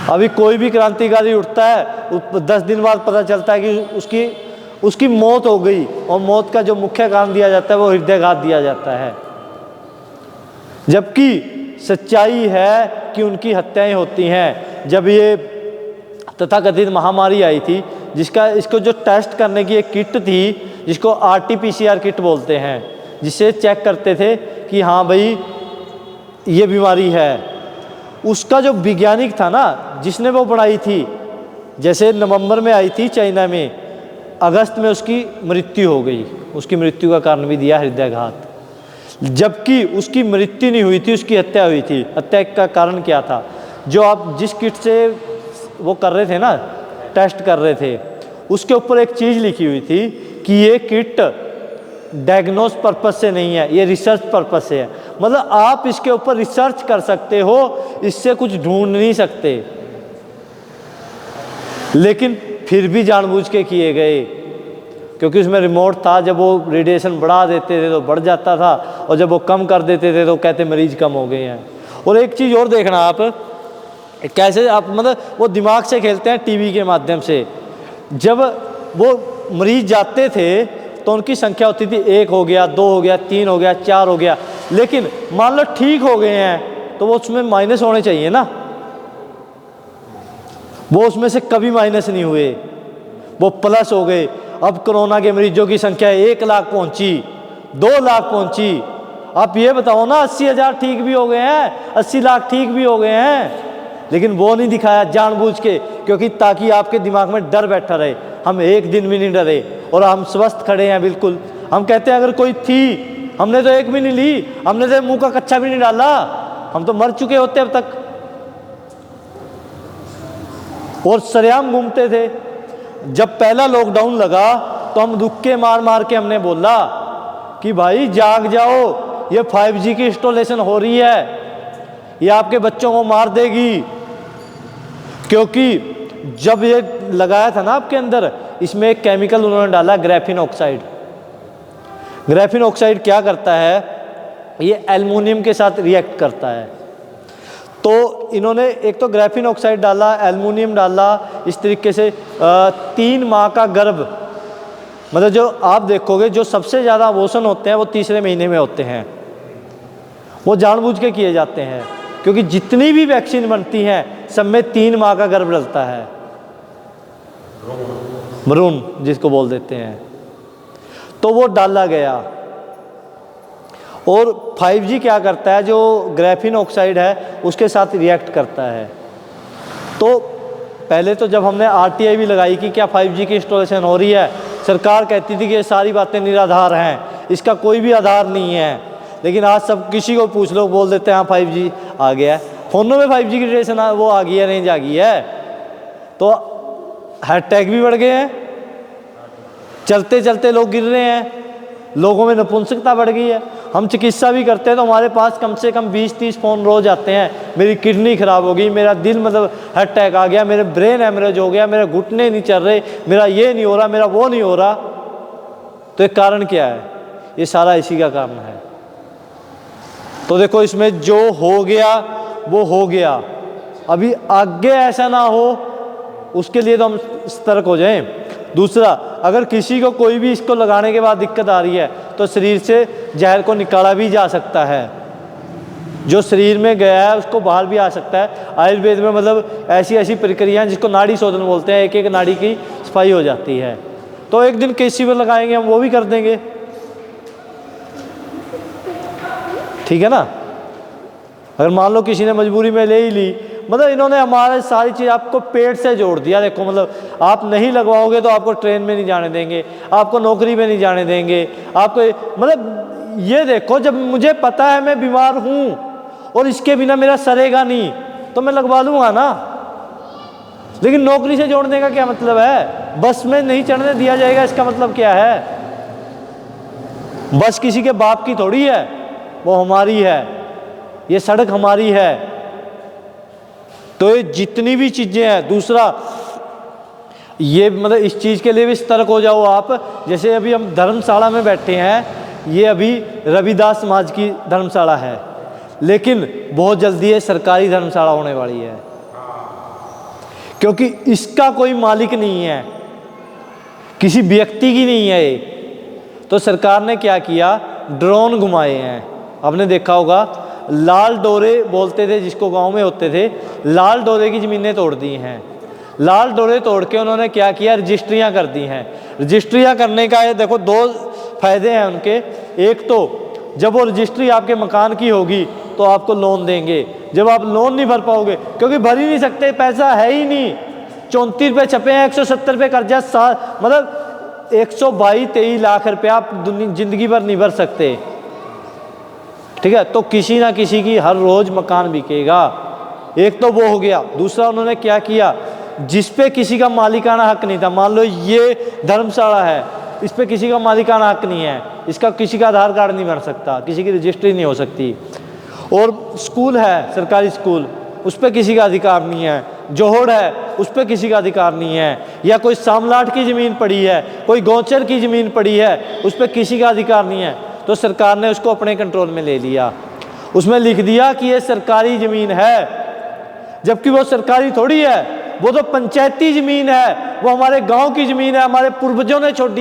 अभी कोई भी क्रांतिकारी उठता है 10 दिन बाद पता चलता है कि उसकी मौत हो गई, और मौत का जो मुख्य कारण दिया जाता है वो हृदयाघात दिया जाता है, जबकि सच्चाई है कि उनकी हत्याएं होती हैं। जब ये तथाकथित महामारी आई थी, इसको जो टेस्ट करने की एक किट थी, जिसको RT-PCR किट बोलते हैं, जिसे चेक करते थे कि हाँ भाई ये बीमारी है, उसका जो वैज्ञानिक था ना, जिसने वो बनाई थी, जैसे नवंबर में आई थी चाइना में, अगस्त में उसकी मृत्यु हो गई। उसकी मृत्यु का कारण भी दिया हृदयाघात, जबकि उसकी मृत्यु नहीं हुई थी, उसकी हत्या हुई थी। हत्या का कारण क्या था? जो आप जिस किट से वो कर रहे थे ना, टेस्ट कर रहे थे, उसके ऊपर एक चीज़ लिखी हुई थी कि ये किट डायग्नोस पर्पस से नहीं है, ये रिसर्च पर्पस से है। मतलब आप इसके ऊपर रिसर्च कर सकते हो, इससे कुछ ढूंढ नहीं सकते, लेकिन फिर भी जानबूझ के किए गए, क्योंकि उसमें रिमोट था। जब वो रेडिएशन बढ़ा देते थे तो बढ़ जाता था, और जब वो कम कर देते थे तो कहते मरीज कम हो गए हैं। और एक चीज़ और देखना आप, कैसे आप मतलब वो दिमाग से खेलते हैं टीवी के माध्यम से। जब वो मरीज जाते थे तो उनकी संख्या होती थी 1 हो गया, 2 हो गया, 3 हो गया, 4 हो गया, लेकिन मान लो ठीक हो गए हैं तो वो उसमें माइनस होने चाहिए ना, वो उसमें से कभी माइनस नहीं हुए, वो प्लस हो गए। अब कोरोना के मरीजों की संख्या 1 लाख पहुंची, 2 लाख पहुंची। आप ये बताओ ना, 80,000 ठीक भी हो गए हैं, 80 लाख ठीक भी हो गए हैं, लेकिन वो नहीं दिखाया जानबूझ के, क्योंकि ताकि आपके दिमाग में डर बैठा रहे। हम एक दिन भी नहीं डरे, और हम स्वस्थ खड़े हैं बिल्कुल। हम कहते हैं अगर कोई थी, हमने तो एक भी नहीं ली, हमने तो मुंह का कच्चा भी नहीं डाला, हम तो मर चुके होते अब तक। और सरेआम घूमते थे। जब पहला लॉकडाउन लगा तो हम दुक्के मार मार के हमने बोला कि भाई जाग जाओ, ये 5G की इंस्टॉलेशन हो रही है, ये आपके बच्चों को मार देगी। क्योंकि जब ये लगाया था ना आपके अंदर, इसमें एक केमिकल उन्होंने डाला, ग्रेफीन ऑक्साइड। ग्रेफीन ऑक्साइड क्या करता है? ये एल्युमिनियम के साथ रिएक्ट करता है। तो इन्होंने एक तो ग्रेफीन ऑक्साइड डाला, एल्युमिनियम डाला, इस तरीके से 3 माह का गर्भ, मतलब जो आप देखोगे जो सबसे ज़्यादा अबॉर्शन होते हैं वो तीसरे महीने में होते हैं। वो जानबूझ के किए जाते हैं, क्योंकि जितनी भी वैक्सीन बनती हैं सब में 3 माह का गर्भ डलता है, भ्रूण जिसको बोल देते हैं। तो वो डाला गया। और 5G क्या करता है? जो ग्रेफीन ऑक्साइड है उसके साथ रिएक्ट करता है। तो पहले तो जब हमने RTI भी लगाई कि क्या 5G की इंस्टॉलेशन हो रही है, सरकार कहती थी कि ये सारी बातें निराधार हैं, इसका कोई भी आधार नहीं है। लेकिन आज सब किसी को पूछ लो, बोल देते हैं हाँ 5G आ गया है, फ़ोनों में 5G की रेडिएशन वो आ गई है, रेंज आ गई है। तो हार्ट अटैक भी बढ़ गए हैं, चलते चलते लोग गिर रहे हैं, लोगों में नपुंसकता बढ़ गई है। हम चिकित्सा भी करते हैं तो हमारे पास कम से कम 20-30 फ़ोन रोज़ आते हैं, मेरी किडनी ख़राब हो गई, मेरा दिल मतलब हार्ट अटैक आ गया, मेरे ब्रेन हेमरेज हो गया, मेरे घुटने नहीं चल रहे, मेरा ये नहीं हो रहा, मेरा वो नहीं हो रहा। तो एक कारण क्या है? ये सारा इसी का कारण है। तो देखो इसमें जो हो गया वो हो गया, अभी आगे ऐसा ना हो उसके लिए तो हम सतर्क हो जाएं। दूसरा, अगर किसी को कोई भी इसको लगाने के बाद दिक्कत आ रही है तो शरीर से जहर को निकाला भी जा सकता है। जो शरीर में गया है उसको बाहर भी आ सकता है। आयुर्वेद में मतलब ऐसी ऐसी प्रक्रियाएं जिसको नाड़ी शोधन बोलते हैं, एक एक नाड़ी की सफाई हो जाती है। तो एक दिन केसी में लगाएंगे हम, वो भी कर देंगे, ठीक है ना। अगर मान लो किसी ने मजबूरी में ले ही ली, मतलब इन्होंने हमारे सारी चीज़ आपको पेट से जोड़ दिया। देखो मतलब आप नहीं लगवाओगे तो आपको ट्रेन में नहीं जाने देंगे, आपको नौकरी में नहीं जाने देंगे, आपको मतलब ये देखो, जब मुझे पता है मैं बीमार हूँ और इसके बिना मेरा सरेगा नहीं तो मैं लगवा लूँगा ना। लेकिन नौकरी से जोड़ने का क्या मतलब है? बस में नहीं चढ़ने दिया जाएगा, इसका मतलब क्या है? बस किसी के बाप की थोड़ी है, वो हमारी है, ये सड़क हमारी है। तो ये जितनी भी चीज़ें हैं, दूसरा ये मतलब इस चीज़ के लिए भी सतर्क हो जाओ आप। जैसे अभी हम धर्मशाला में बैठे हैं, ये अभी रविदास समाज की धर्मशाला है, लेकिन बहुत जल्दी ये सरकारी धर्मशाला होने वाली है, क्योंकि इसका कोई मालिक नहीं है, किसी व्यक्ति की नहीं है ये। तो सरकार ने क्या किया, ड्रोन घुमाए हैं। आपने देखा होगा, लाल डोरे बोलते थे जिसको गांव में होते थे, लाल डोरे की ज़मीनें तोड़ दी हैं। लाल डोरे तोड़ के उन्होंने क्या किया, रजिस्ट्रियां कर दी हैं। रजिस्ट्रियां करने का ये देखो दो फायदे हैं उनके। एक तो जब वो रजिस्ट्री आपके मकान की होगी तो आपको लोन देंगे। जब आप लोन नहीं भर पाओगे, क्योंकि भर ही नहीं सकते, पैसा है ही नहीं, 34 रुपये छपे हैं, 170 रुपये कर्जा, मतलब 122-23 लाख रुपया आप जिंदगी भर नहीं भर सकते, ठीक है। तो किसी ना किसी की हर रोज मकान बिकेगा। एक तो वो हो गया। दूसरा उन्होंने क्या किया, जिस पे किसी का मालिकाना हक नहीं था, मान लो ये धर्मशाला है, इस पे किसी का मालिकाना हक नहीं है, इसका किसी का आधार कार्ड नहीं बन सकता, किसी की रजिस्ट्री नहीं हो सकती। और स्कूल है, सरकारी स्कूल, उस पर किसी का अधिकार नहीं है। जोहड़ है, उस पर किसी का अधिकार नहीं है। या कोई सामलाट की ज़मीन पड़ी है, कोई गौचर की ज़मीन पड़ी है, उस पर किसी का अधिकार नहीं है। तो सरकार ने उसको अपने कंट्रोल में ले लिया, उसमें लिख दिया कि ये सरकारी ज़मीन है, जबकि वो सरकारी थोड़ी है, वो तो पंचायती ज़मीन है, वो हमारे गांव की ज़मीन है, हमारे पूर्वजों ने छोड़ी